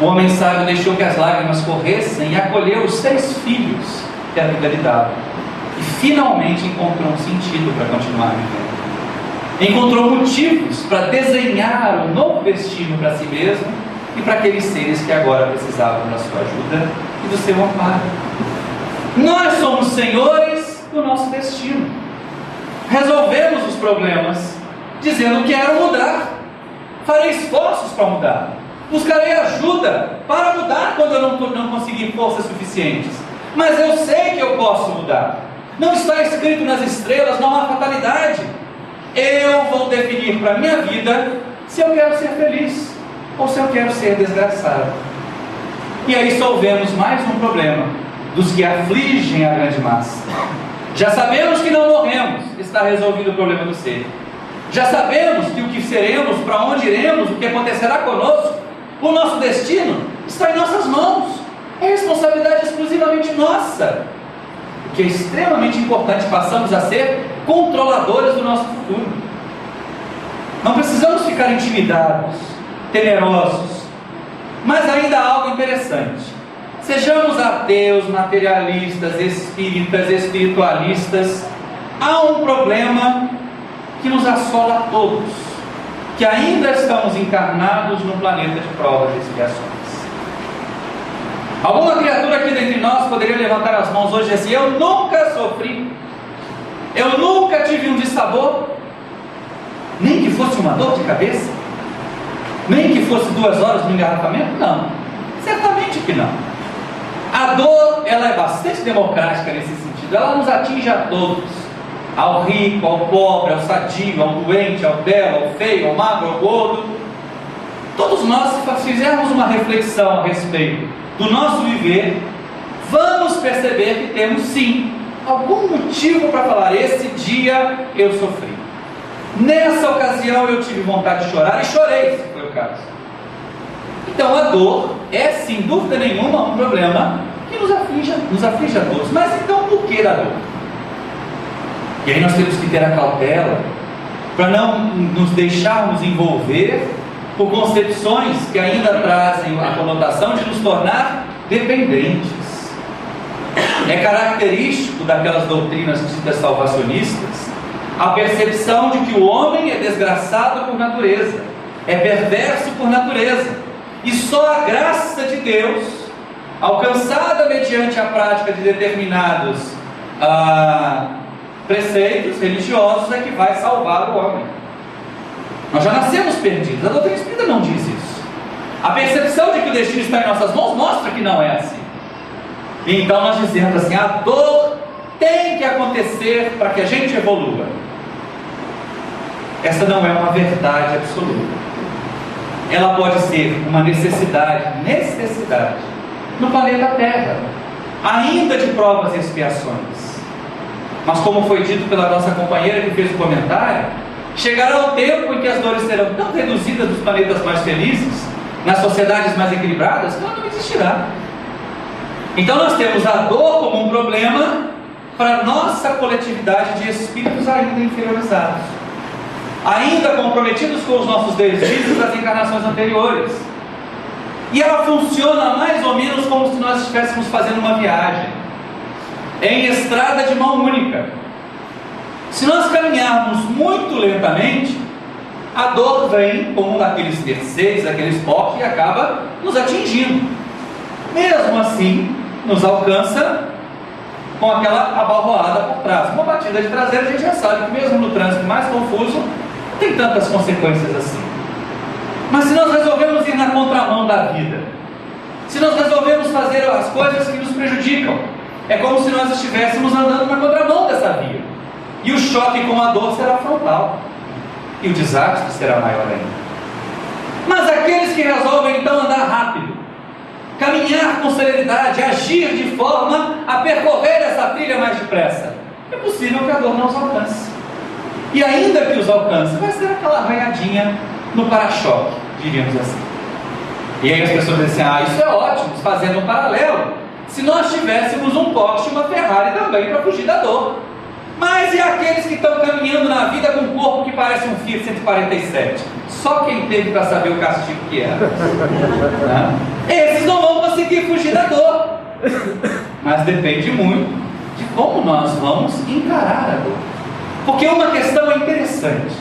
O homem sábio deixou que as lágrimas corressem e acolheu os 6 filhos que a vida lhe dava, e finalmente encontrou um sentido para continuar vivendo. Encontrou motivos para desenhar um novo destino para si mesmo e para aqueles seres que agora precisavam da sua ajuda e do seu amparo. Nós somos senhores do nosso destino. Resolvemos os problemas dizendo: quero mudar, farei esforços para mudar, buscarei ajuda para mudar quando eu não conseguir forças suficientes, mas eu sei que eu posso mudar. Não está escrito nas estrelas, não há fatalidade. Eu vou definir para a minha vida se eu quero ser feliz ou se eu quero ser desgraçado. E aí solvemos mais um problema dos que afligem a grande massa. Já sabemos que não morremos, está resolvido o problema do ser. Já sabemos que o que seremos, para onde iremos, o que acontecerá conosco, o nosso destino está em nossas mãos. É responsabilidade exclusivamente nossa. O que é extremamente importante, passamos a ser controladores do nosso futuro. Não precisamos ficar intimidados, temerosos, mas ainda há algo interessante. Sejamos ateus, materialistas, espíritas, espiritualistas, há um problema que nos assola a todos, que ainda estamos encarnados no planeta de provas e expiações. Alguma criatura aqui dentre nós poderia levantar as mãos hoje e dizer: eu nunca sofri, eu nunca tive um dissabor, nem que fosse uma dor de cabeça, nem que fosse 2 horas no engarrafamento? Não, certamente que não. A dor, ela é bastante democrática nesse sentido, ela nos atinge a todos, ao rico, ao pobre, ao sadio, ao doente, ao belo, ao feio, ao magro, ao gordo. Todos nós, se fizermos uma reflexão a respeito do nosso viver, vamos perceber que temos sim algum motivo para falar: esse dia eu sofri, nessa ocasião eu tive vontade de chorar e chorei, se foi o caso. Então a dor é, sem dúvida nenhuma, um problema que nos aflige a todos. Mas então por que da dor? E aí nós temos que ter a cautela para não nos deixarmos envolver por concepções que ainda trazem a conotação de nos tornar dependentes. É característico daquelas doutrinas ditas salvacionistas a percepção de que o homem é desgraçado por natureza, é perverso por natureza, e só a graça de Deus, alcançada mediante a prática de determinados preceitos religiosos, é que vai salvar o homem. Nós já nascemos perdidos. A doutrina espírita não diz isso. A percepção de que o destino está em nossas mãos mostra que não é assim. E então nós dizemos assim: a dor tem que acontecer para que a gente evolua. Essa não é uma verdade absoluta. Ela pode ser uma necessidade no planeta Terra, ainda de provas e expiações. Mas como foi dito pela nossa companheira que fez o comentário, chegará o tempo em que as dores serão tão reduzidas dos planetas mais felizes, nas sociedades mais equilibradas, ela não existirá. Então nós temos a dor como um problema para nossa coletividade de espíritos ainda inferiorizados, ainda comprometidos com os nossos desejos das encarnações anteriores. E ela funciona mais ou menos como se nós estivéssemos fazendo uma viagem em estrada de mão única. Se nós caminharmos muito lentamente, a dor vem como um daqueles terceiros, daqueles porcos, e acaba nos atingindo. Mesmo assim, nos alcança com aquela abalroada por trás. Uma batida de traseira, a gente já sabe que mesmo no trânsito mais confuso, não tem tantas consequências assim. Mas se nós resolvemos ir na contramão da vida, se nós resolvemos fazer as coisas que nos prejudicam, é como se nós estivéssemos andando na contramão dessa via. E o choque com a dor será frontal. E o desastre será maior ainda. Mas aqueles que resolvem então andar rápido, caminhar com celeridade, agir de forma a percorrer essa trilha mais depressa, é possível que a dor não os alcance. E ainda que os alcance, vai ser aquela arranhadinha no para-choque, diríamos assim. E aí as pessoas dizem assim: isso é ótimo, fazendo um paralelo, se nós tivéssemos um Porsche e uma Ferrari também para fugir da dor. Mas e aqueles que estão caminhando na vida com um corpo que parece um Fiat 147? Só quem teve para saber o castigo que era. Esses não vão conseguir fugir da dor. Mas depende muito de como nós vamos encarar a dor. Porque uma questão é interessante.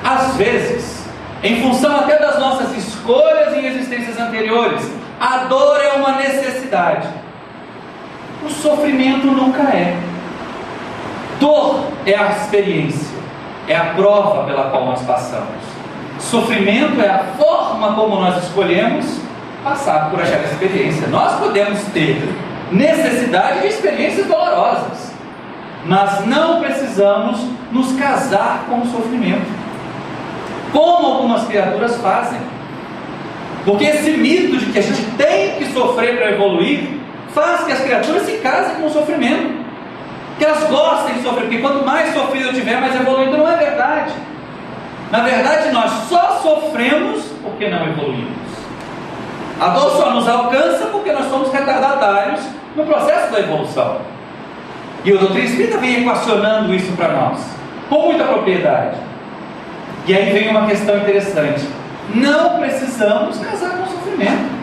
Às vezes, em função até das nossas escolhas em existências anteriores, a dor é uma necessidade. O sofrimento nunca é. Dor é a experiência, é a prova pela qual nós passamos. Sofrimento é a forma como nós escolhemos passar por aquela experiência. Nós podemos ter necessidade de experiências dolorosas, mas não precisamos nos casar com o sofrimento, como algumas criaturas fazem. Porque esse mito de que a gente tem que sofrer para evoluir faz que as criaturas se casem com o sofrimento, que elas gostem de sofrer, porque quanto mais sofrido eu tiver, mais evoluído. Não é verdade. Na verdade, nós só sofremos porque não evoluímos. A dor só nos alcança porque nós somos retardatários no processo da evolução. E o doutrina espírita vem equacionando isso para nós com muita propriedade. E aí vem uma questão interessante: não precisamos casar com o sofrimento.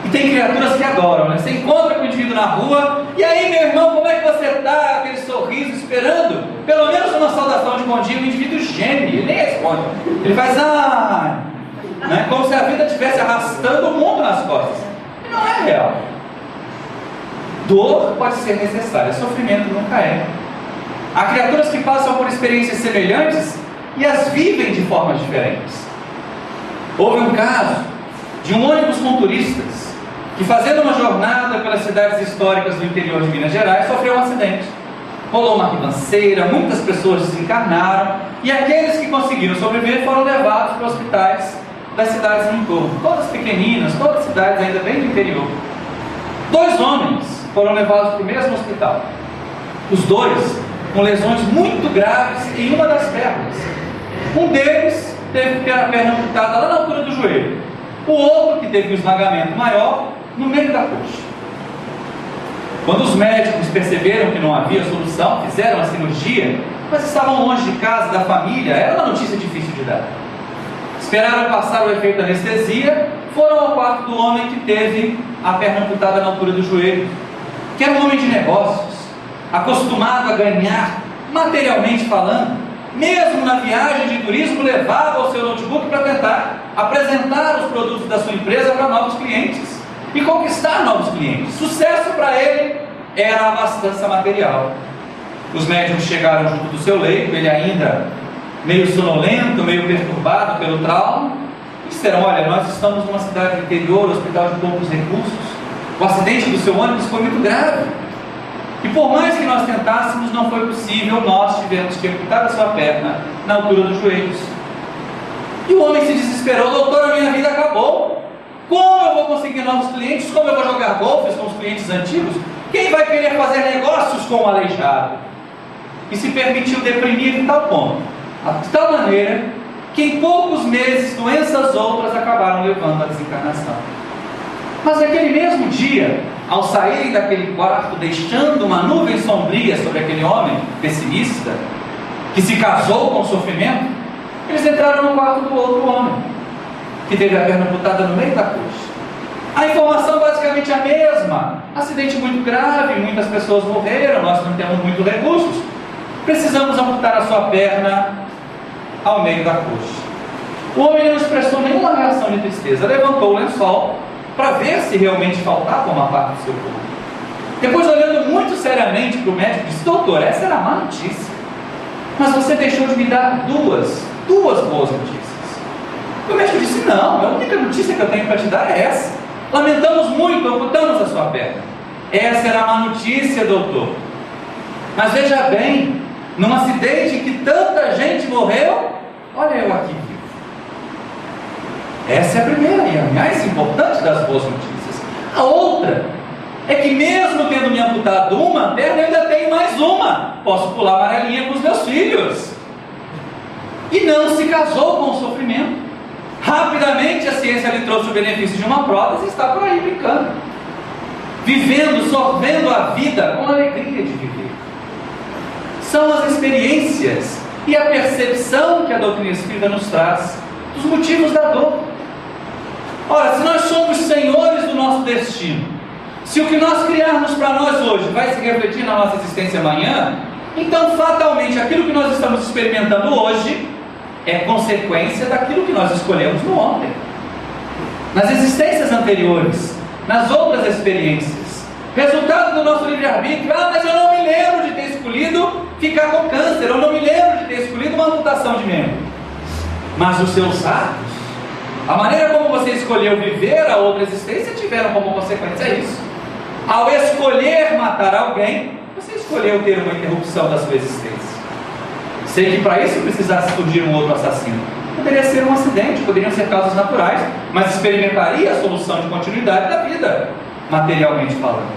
E tem criaturas que adoram, né? Você encontra com o indivíduo na rua, e aí, meu irmão, como é que você está? Aquele sorriso, esperando pelo menos uma saudação de bom dia. O indivíduo geme, ele nem responde. Ele faz né? Como se a vida estivesse arrastando o mundo nas costas. E não é real. Dor pode ser necessária, sofrimento nunca é. Há criaturas que passam por experiências semelhantes e as vivem de formas diferentes. Houve um caso de um ônibus com turistas que, fazendo uma jornada pelas cidades históricas do interior de Minas Gerais, sofreu um acidente. Rolou uma ribanceira, muitas pessoas desencarnaram, e aqueles que conseguiram sobreviver foram levados para hospitais das cidades no entorno, todas pequeninas, todas cidades ainda bem do interior. 2 homens foram levados para o mesmo hospital, os 2 com lesões muito graves em uma das pernas. Um deles teve que ter a perna amputada lá na altura do joelho, o outro, que teve um esmagamento maior, no meio da coxa. Quando os médicos perceberam que não havia solução, fizeram a cirurgia, mas estavam longe de casa, da família. Era uma notícia difícil de dar. Esperaram passar o efeito da anestesia, foram ao quarto do homem que teve a perna amputada na altura do joelho, que era um homem de negócios, acostumado a ganhar, materialmente falando. Mesmo na viagem de turismo, levava o seu notebook para tentar apresentar os produtos da sua empresa para novos clientes e conquistar novos clientes. Sucesso para ele era a abastança material. Os médicos chegaram junto do seu leito, ele ainda meio sonolento, meio perturbado pelo trauma, e disseram: olha, nós estamos numa cidade do interior, hospital de poucos recursos, o acidente do seu ônibus foi muito grave, e por mais que nós tentássemos, não foi possível, nós tivemos que amputar a sua perna na altura dos joelhos. E o homem se desesperou: doutor, a minha vida acabou. Como eu vou conseguir novos clientes? Como eu vou jogar golfes com os clientes antigos? Quem vai querer fazer negócios com o aleijado? E se permitiu deprimir de tal ponto, de tal maneira, que em poucos meses doenças outras acabaram levando à desencarnação. Mas naquele mesmo dia, ao saírem daquele quarto, deixando uma nuvem sombria sobre aquele homem pessimista, que se casou com o sofrimento, eles entraram no quarto do outro homem, que teve a perna amputada no meio da cruz. A informação basicamente a mesma: acidente muito grave, muitas pessoas morreram, nós não temos muitos recursos, precisamos amputar a sua perna ao meio da cruz. O homem não expressou nenhuma reação de tristeza, levantou o lençol para ver se realmente faltava uma parte do seu corpo. Depois, olhando muito seriamente para o médico, disse: doutor, essa era a má notícia, mas você deixou de me dar duas boas notícias. O médico disse: não, a única notícia que eu tenho para te dar é essa. Lamentamos muito, amputamos a sua perna. Essa era a má notícia, doutor. Mas veja bem, num acidente em que tanta gente morreu, olha eu aqui vivo. Essa é a primeira e a mais importante das boas notícias. A outra é que, mesmo tendo me amputado uma perna, eu ainda tenho mais uma. Posso pular amarelinha com os meus filhos. E não se casou com o sofrimento. Rapidamente a ciência lhe trouxe o benefício de uma prótese e está por aí brincando, vivendo, sorvendo a vida com a alegria de viver. São as experiências e a percepção que a doutrina espírita nos traz dos motivos da dor. Ora, se nós somos senhores do nosso destino, se o que nós criarmos para nós hoje vai se refletir na nossa existência amanhã, então fatalmente aquilo que nós estamos experimentando hoje é consequência daquilo que nós escolhemos no ontem, nas existências anteriores, nas outras experiências, resultado do nosso livre-arbítrio. Mas eu não me lembro de ter escolhido ficar com câncer, eu não me lembro de ter escolhido uma amputação de membro. Mas os seus atos, a maneira como você escolheu viver a outra existência, tiveram como consequência isso. Ao escolher matar alguém, você escolheu ter uma interrupção da sua existência. Sei que para isso precisasse surgir um outro assassino. Poderia ser um acidente, poderiam ser causas naturais, mas experimentaria a solução de continuidade da vida, materialmente falando.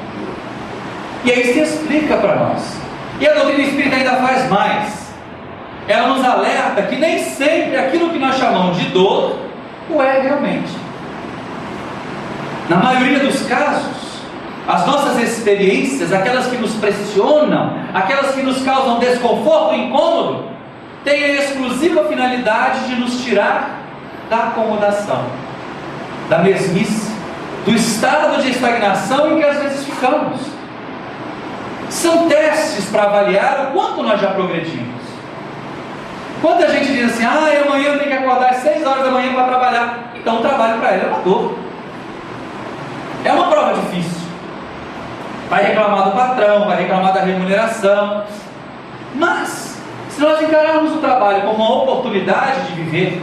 E aí se explica para nós. E a doutrina espírita ainda faz mais. Ela nos alerta que nem sempre aquilo que nós chamamos de dor o é realmente. Na maioria dos casos, as nossas experiências, aquelas que nos pressionam, aquelas que nos causam desconforto e incômodo, têm a exclusiva finalidade de nos tirar da acomodação, da mesmice, do estado de estagnação em que às vezes ficamos. São testes para avaliar o quanto nós já progredimos. Quanta gente diz assim: amanhã eu tenho que acordar às 6 horas da manhã para trabalhar. Então o trabalho para ela é uma dor, é uma prova difícil. Vai reclamar do patrão, vai reclamar da remuneração. Mas, se nós encararmos o trabalho como uma oportunidade de viver,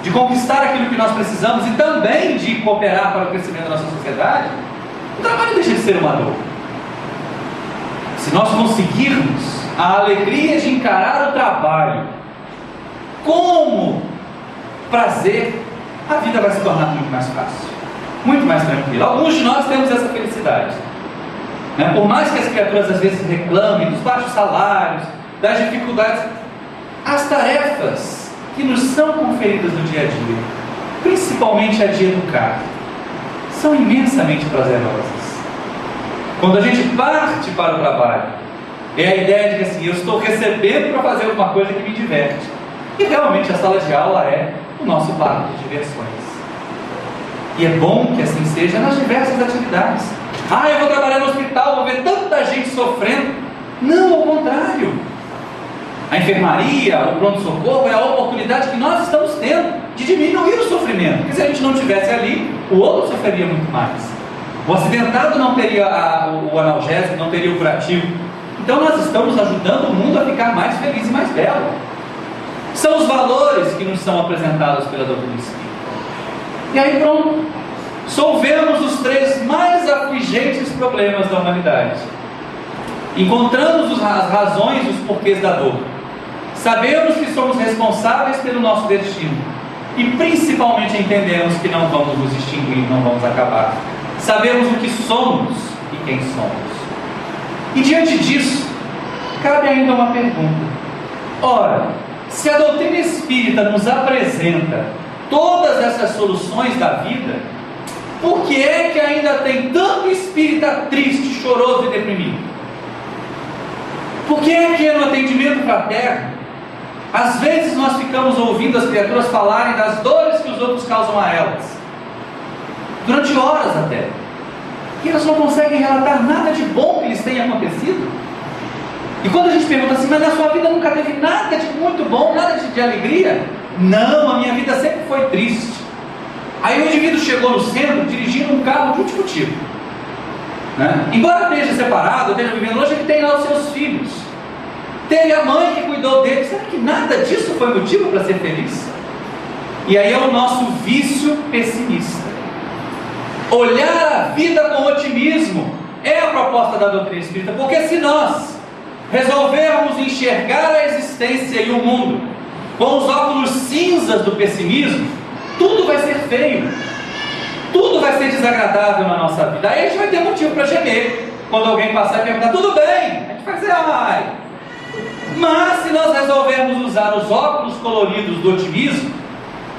de conquistar aquilo que nós precisamos e também de cooperar para o crescimento da nossa sociedade, o trabalho deixa de ser uma dor. Se nós conseguirmos a alegria de encarar o trabalho como prazer, a vida vai se tornar muito mais fácil, muito mais tranquila. Alguns de nós temos essa felicidade. Por mais que as criaturas às vezes reclamem dos baixos salários, das dificuldades, as tarefas que nos são conferidas no dia a dia, principalmente a de educar, são imensamente prazerosas. Quando a gente parte para o trabalho, é a ideia de que assim, eu estou recebendo para fazer alguma coisa que me diverte. E realmente a sala de aula é o nosso parque de diversões. E é bom que assim seja nas diversas atividades. Eu vou trabalhar no hospital, vou ver tanta gente sofrendo. Não, ao contrário. A enfermaria, o pronto-socorro é a oportunidade que nós estamos tendo de diminuir o sofrimento. Porque se a gente não estivesse ali, o outro sofreria muito mais. O acidentado não teria o analgésico, não teria o curativo. Então nós estamos ajudando o mundo a ficar mais feliz e mais belo. São os valores que nos são apresentados pela doutrina espírita. E aí pronto, solvemos os 3 mais afligentes problemas da humanidade. Encontramos as razões e os porquês da dor. Sabemos que somos responsáveis pelo nosso destino. E principalmente entendemos que não vamos nos extinguir, não vamos acabar. Sabemos o que somos e quem somos. E diante disso, cabe ainda uma pergunta. Ora, Se a doutrina espírita nos apresenta todas essas soluções da vida, por que é que ainda tem tanto espírita triste, choroso e deprimido? Por que é que no atendimento fraterno, às vezes nós ficamos ouvindo as criaturas falarem das dores que os outros causam a elas, durante horas até, e elas não conseguem relatar nada de bom que lhes tenha acontecido? E quando a gente pergunta assim, mas na sua vida nunca teve nada de muito bom, nada de alegria? Não, a minha vida sempre foi triste. Aí o indivíduo chegou no centro dirigindo um carro de último tipo, né? Embora esteja separado, esteja vivendo longe, ele tem lá os seus filhos, teve a mãe que cuidou dele. Será que nada disso foi motivo para ser feliz? E aí é o nosso vício pessimista. Olhar a vida com otimismo é a proposta da doutrina espírita, porque se nós resolvermos enxergar a existência e o mundo com os óculos cinzas do pessimismo, tudo vai ser feio, tudo vai ser desagradável na nossa vida. Aí a gente vai ter motivo para gemer quando alguém passar e perguntar, tudo bem? A gente vai dizer, ai. Mas se nós resolvermos usar os óculos coloridos do otimismo,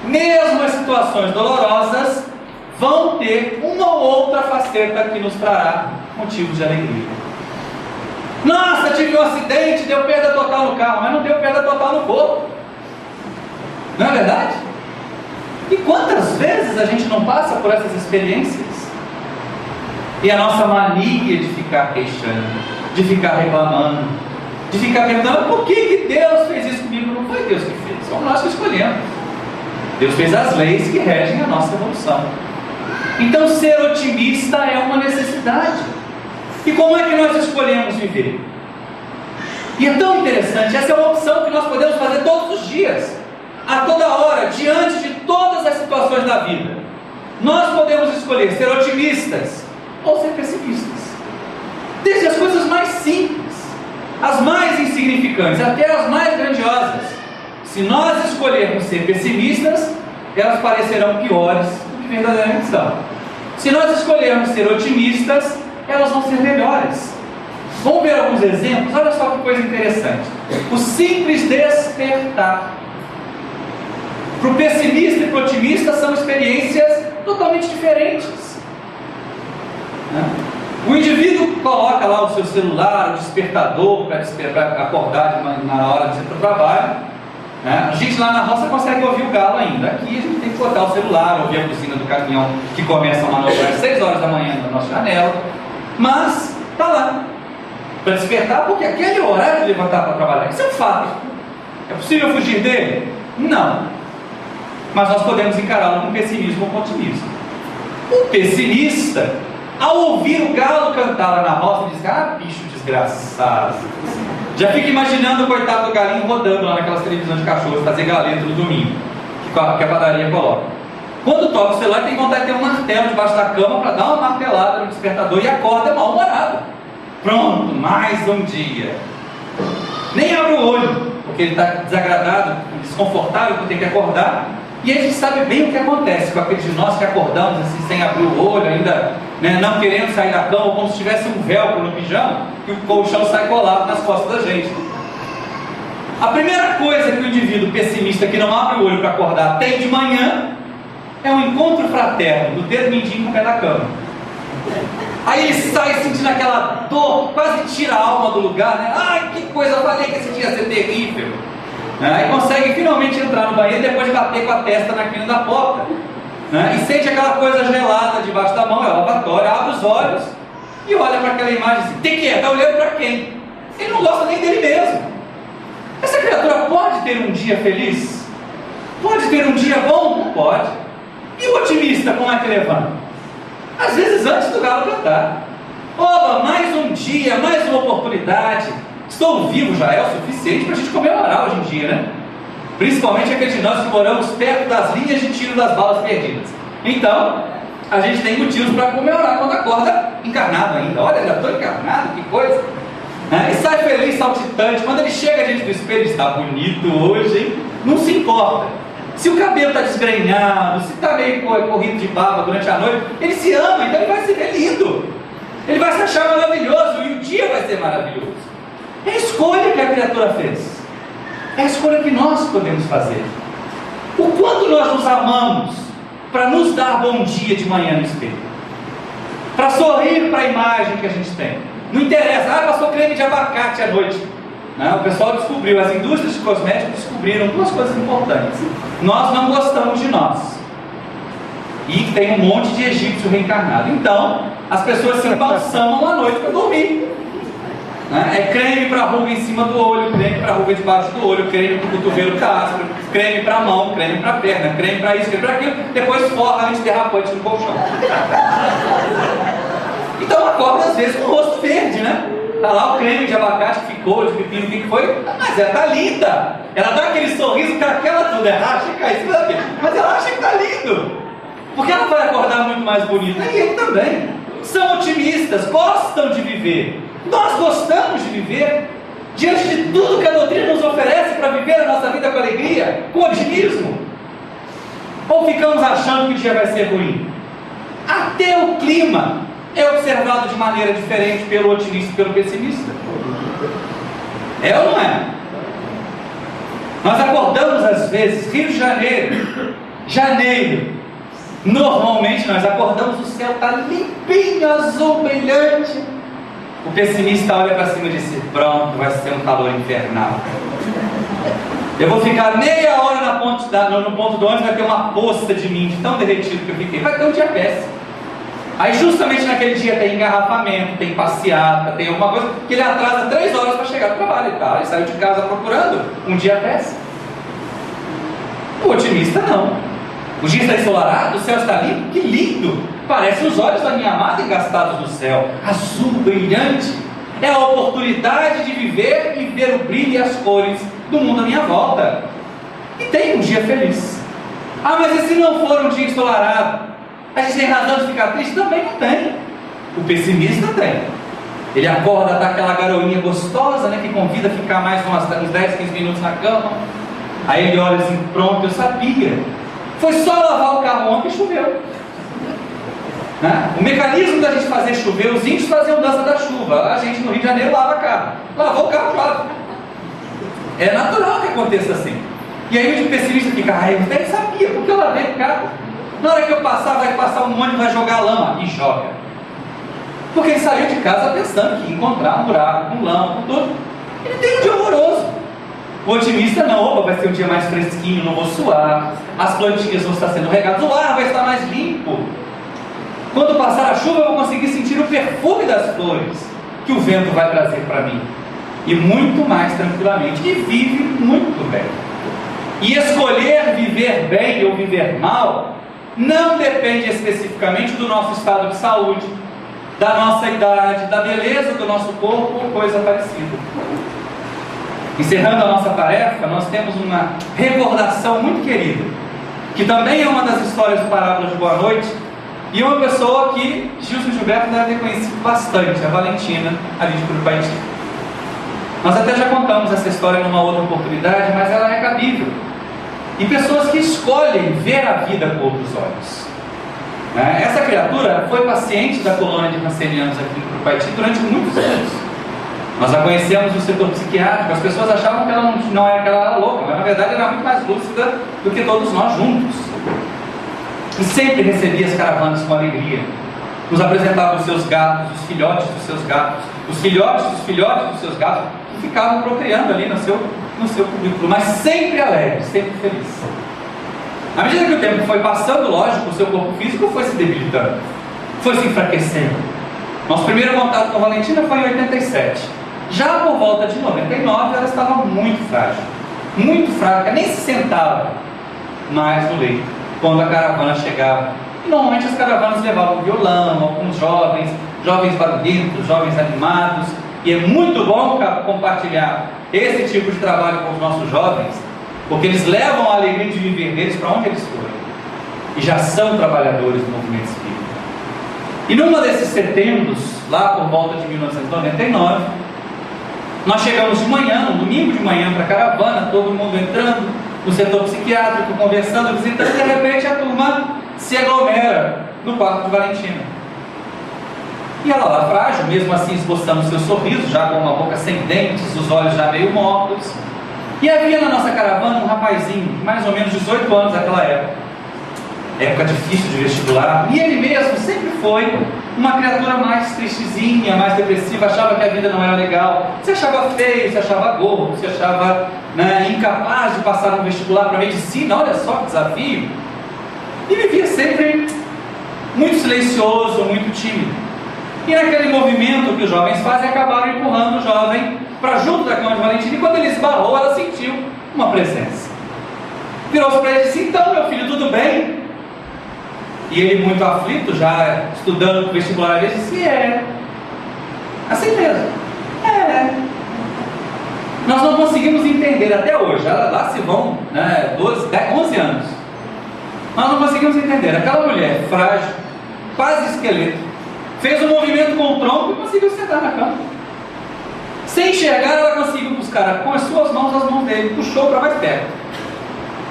mesmo as situações dolorosas vão ter uma ou outra faceta que nos trará motivos de alegria. Nossa, tive um acidente, deu perda total no carro, mas não deu perda total no corpo. Não é verdade? E quantas vezes a gente não passa por essas experiências? E a nossa mania de ficar queixando, de ficar reclamando, de ficar perguntando, por que Deus fez isso comigo? Não foi Deus que fez, somos nós que escolhemos. Deus fez as leis que regem a nossa evolução. Então ser otimista é uma necessidade. E como é que nós escolhemos viver? E é tão interessante, essa é uma opção que nós podemos fazer todos os dias, a toda hora, diante de todas as situações da vida. Nós podemos escolher ser otimistas ou ser pessimistas, desde as coisas mais simples, as mais insignificantes, até as mais grandiosas. Se nós escolhermos ser pessimistas, elas parecerão piores do que verdadeiramente são. Se nós escolhermos ser otimistas, elas vão ser melhores. Vamos ver alguns exemplos? Olha só que coisa interessante. O simples despertar. Para o pessimista e para o otimista são experiências totalmente diferentes. O indivíduo coloca lá o seu celular, o despertador para acordar na hora de ir para o trabalho. A gente lá na roça consegue ouvir o galo ainda. Aqui a gente tem que botar o celular, ouvir a buzina do caminhão que começa a manobrar às 6 horas da manhã na nossa janela. Mas está lá para despertar, porque aquele é o horário de levantar para trabalhar. Isso é um fato. É possível fugir dele? Não. Mas nós podemos encará-lo com pessimismo ou com otimismo. O pessimista, ao ouvir o galo cantar lá na roça, diz, ah, bicho desgraçado. Já fica imaginando o coitado do galinho rodando lá naquelas televisões de cachorro, fazer galeta no domingo, que a padaria coloca. Quando toca o celular, tem vontade de ter um martelo debaixo da cama para dar uma martelada no despertador e acorda mal-humorado. Pronto, mais um dia. Nem abre o olho, porque ele está desagradado, desconfortável, porque tem que acordar. E a gente sabe bem o que acontece com aqueles de nós que acordamos assim, sem abrir o olho, ainda não querendo sair da cama, como se tivesse um velcro no pijama, que o colchão sai colado nas costas da gente. A primeira coisa que o indivíduo pessimista que não abre o olho para acordar tem de manhã é um encontro fraterno do dedo mindinho com o pé da cama. Aí ele sai sentindo aquela dor que quase tira a alma do lugar, né? Ai, que coisa, eu falei que esse dia ia ser terrível. Aí consegue finalmente entrar no banheiro depois de bater com a testa na quina da porta, e sente aquela coisa gelada debaixo da mão, é lavatório, abre os olhos e olha para aquela imagem assim, tem que é? Está olhando para quem? Ele não gosta nem dele mesmo. Essa criatura pode ter um dia feliz? Pode ter um dia bom? Não pode. E o otimista, como é que levanta? Às vezes antes do galo cantar. Oba, mais um dia, mais uma oportunidade. Estou vivo já é o suficiente para a gente comemorar hoje em dia, né? Principalmente aqueles de nós que moramos perto das linhas de tiro das balas perdidas. Então, a gente tem motivos para comemorar quando acorda encarnado ainda. Olha, já estou encarnado, que coisa. E sai feliz, saltitante. Quando ele chega diante do espelho, ele está bonito hoje, hein? Não se importa. Se o cabelo está desgrenhado, se está meio corrido de baba durante a noite, ele se ama, então ele vai se ver lindo. Ele vai se achar maravilhoso e o dia vai ser maravilhoso. É a escolha que a criatura fez. É a escolha que nós podemos fazer. O quanto nós nos amamos para nos dar bom dia de manhã no espelho, para sorrir para a imagem que a gente tem. Não interessa, passou creme de abacate à noite. Não, o pessoal descobriu, as indústrias de cosméticos descobriram duas coisas importantes. Nós não gostamos de nós. E tem um monte de egípcio reencarnado. Então, as pessoas se embalsamam à noite para dormir. É creme para ruga em cima do olho, creme para ruga debaixo do olho, creme para o cotovelo cáspero, creme para a mão, creme para a perna, creme para isso, creme para aquilo, depois forra antiderrapante no colchão. Então acorda às vezes com o rosto verde, né? Tá lá o creme de abacate que ficou, de pepino, o que foi? Mas ela tá linda! Ela dá aquele sorriso com aquela tudo, acha que cai em cima daquilo, mas ela acha que tá lindo! Porque ela vai acordar muito mais bonita. E ele também. São otimistas, gostam de viver. Nós gostamos de viver diante de tudo que a doutrina nos oferece para viver a nossa vida com alegria, com otimismo. Ou ficamos achando que o dia vai ser ruim? Até o clima é observado de maneira diferente pelo otimista e pelo pessimista. É ou não é? Nós acordamos às vezes, Rio de Janeiro, normalmente nós acordamos, o céu está limpinho, azul, brilhante. O pessimista olha para cima e diz: pronto, vai ser um calor infernal. Eu vou ficar meia hora no ponto do ônibus, vai ter uma poça de mim, de tão derretido que eu fiquei. Vai ter um dia péssimo. Aí justamente naquele dia tem engarrafamento, tem passeata, tem alguma coisa que ele atrasa 3 horas para chegar do trabalho e tal. Ele saiu de casa procurando um dia péssimo. O otimista não. O dia está ensolarado, o céu está limpo, que lindo! Parece os olhos da minha amada engastados no céu, azul, brilhante. É a oportunidade de viver e ver o brilho e as cores do mundo à minha volta. E tem um dia feliz. Ah, mas e se não for um dia ensolarado? A gente tem razão de ficar triste? Também não tem. O pessimista tem. Ele acorda, dá aquela garoinha gostosa, né, que convida a ficar mais uns 10, 15 minutos na cama. Aí ele olha assim: pronto, eu sabia. Foi só lavar o carro ontem e choveu. Né? O mecanismo da gente fazer chover, os índios faziam dança da chuva. A gente no Rio de Janeiro lava carro. Lavou o carro, chove. É natural que aconteça assim. E aí o pessimista fica: eu até sabia, porque eu lavei o carro. Na hora que eu passar, vai passar um ônibus, vai jogar lama. E joga. Porque ele saiu de casa pensando que ia encontrar um buraco, com lama, com tudo. Ele tem um dia horroroso. O otimista não: opa, vai ser um dia mais fresquinho, não vou suar, as plantinhas vão estar sendo regadas, o ar vai estar mais limpo. Quando passar a chuva, eu vou conseguir sentir o perfume das flores que o vento vai trazer para mim. E muito mais tranquilamente. E vive muito bem. E escolher viver bem ou viver mal não depende especificamente do nosso estado de saúde, da nossa idade, da beleza do nosso corpo ou coisa parecida. Encerrando a nossa tarefa, nós temos uma recordação muito querida, que também é uma das histórias do Parábola de Boa Noite, e uma pessoa que Gilson Gilberto deve ter conhecido bastante, a Valentina, ali de Curupaiti. Nós até já contamos essa história numa outra oportunidade, mas ela é cabível. E pessoas que escolhem ver a vida com outros olhos. Essa criatura foi paciente da colônia de cancerianos aqui em Curupaiti durante muitos anos. Nós a conhecemos no setor psiquiátrico. As pessoas achavam que ela não era, que ela era louca, mas na verdade ela era muito mais lúcida do que todos nós juntos. E sempre recebia as caravanas com alegria. Nos apresentava os seus gatos, os filhotes dos seus gatos, os filhotes dos filhotes dos seus gatos, que ficavam procriando ali no seu currículo, mas sempre alegre, sempre feliz. À medida que o tempo foi passando, lógico, o seu corpo físico foi se debilitando, foi se enfraquecendo. Nosso primeiro contato com a Valentina foi em 87. Já por volta de 99, ela estava muito frágil, muito fraca, nem se sentava mais no leito, quando a caravana chegava. E normalmente as caravanas levavam violão, alguns jovens barulhentos, jovens animados, e é muito bom compartilhar esse tipo de trabalho com os nossos jovens, porque eles levam a alegria de viver deles para onde eles forem, e já são trabalhadores do movimento espírita. E numa desses setembros, lá por volta de 1999, nós chegamos de manhã, um domingo de manhã, para a caravana, todo mundo entrando no setor psiquiátrico, conversando, visitando, e de repente a turma se aglomera no quarto de Valentina. E ela lá frágil, mesmo assim esboçando seu sorriso, já com uma boca sem dentes, os olhos já meio mortos. E havia na nossa caravana um rapazinho, mais ou menos 18 anos naquela época difícil de vestibular, e ele mesmo sempre foi uma criatura mais tristezinha, mais depressiva, achava que a vida não era legal, se achava feio, se achava gordo, se achava incapaz de passar no vestibular para medicina, olha só que desafio, e vivia sempre muito silencioso, muito tímido. E naquele movimento que os jovens fazem, acabaram empurrando o jovem para junto da cama de Valentina, e quando ele esbarrou, ela sentiu uma presença. Virou-se para ele e disse: então, meu filho, tudo bem? E ele, muito aflito, já estudando para o vestibular, ele disse: é, assim mesmo, é. Nós não conseguimos entender até hoje, lá se vão 11 anos, nós não conseguimos entender. Aquela mulher frágil, quase esqueleto, fez um movimento com o tronco e conseguiu sentar na cama. Sem enxergar, ela conseguiu buscar com as suas mãos as mãos dele, puxou para mais perto.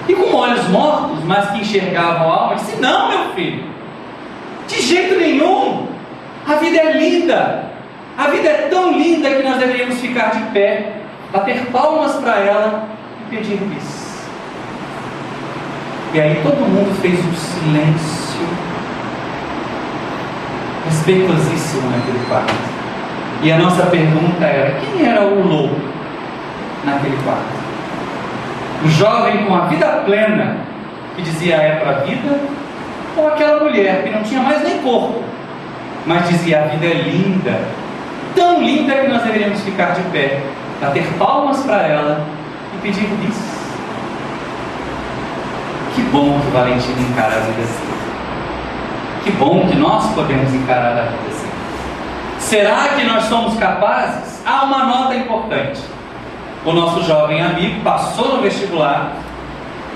E com olhos mortos, mas que enxergavam a alma, disse: não, meu filho, de jeito nenhum, a vida é linda, a vida é tão linda que nós deveríamos ficar de pé, bater palmas para ela e pedir bis. E aí todo mundo fez um silêncio respeitosíssimo naquele quarto. E a nossa pergunta era: quem era o louco naquele quarto? O jovem com a vida plena, que dizia é para a vida, ou aquela mulher que não tinha mais nem corpo, mas dizia a vida é linda, tão linda que nós deveríamos ficar de pé, bater palmas para ela e pedir bis? Que bom que Valentina encara a vida assim. Que bom que nós podemos encarar a vida assim. Será que nós somos capazes? Há uma nota importante. O nosso jovem amigo passou no vestibular,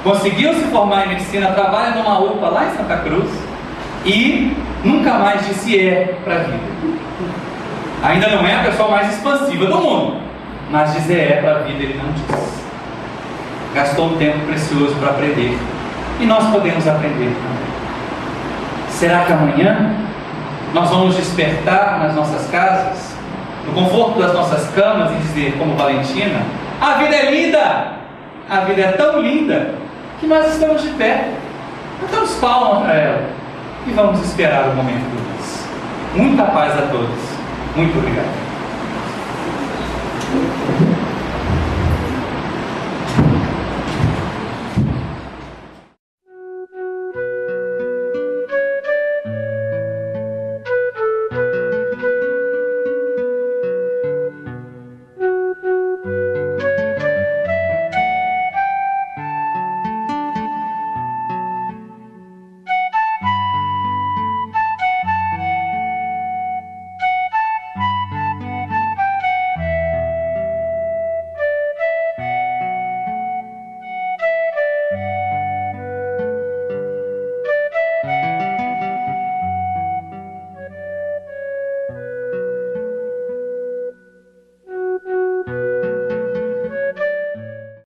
conseguiu se formar em medicina, trabalha numa UPA lá em Santa Cruz e nunca mais disse é para a vida. Ainda não é a pessoa mais expansiva do mundo, mas dizer é para a vida ele não disse. Gastou um tempo precioso para aprender, e nós podemos aprender também. Será que amanhã nós vamos despertar nas nossas casas, no conforto das nossas camas, e dizer, como Valentina: a vida é linda, a vida é tão linda que nós estamos de pé, batamos palmas para ela e vamos esperar o momento do bis. Muita paz a todos. Muito obrigado.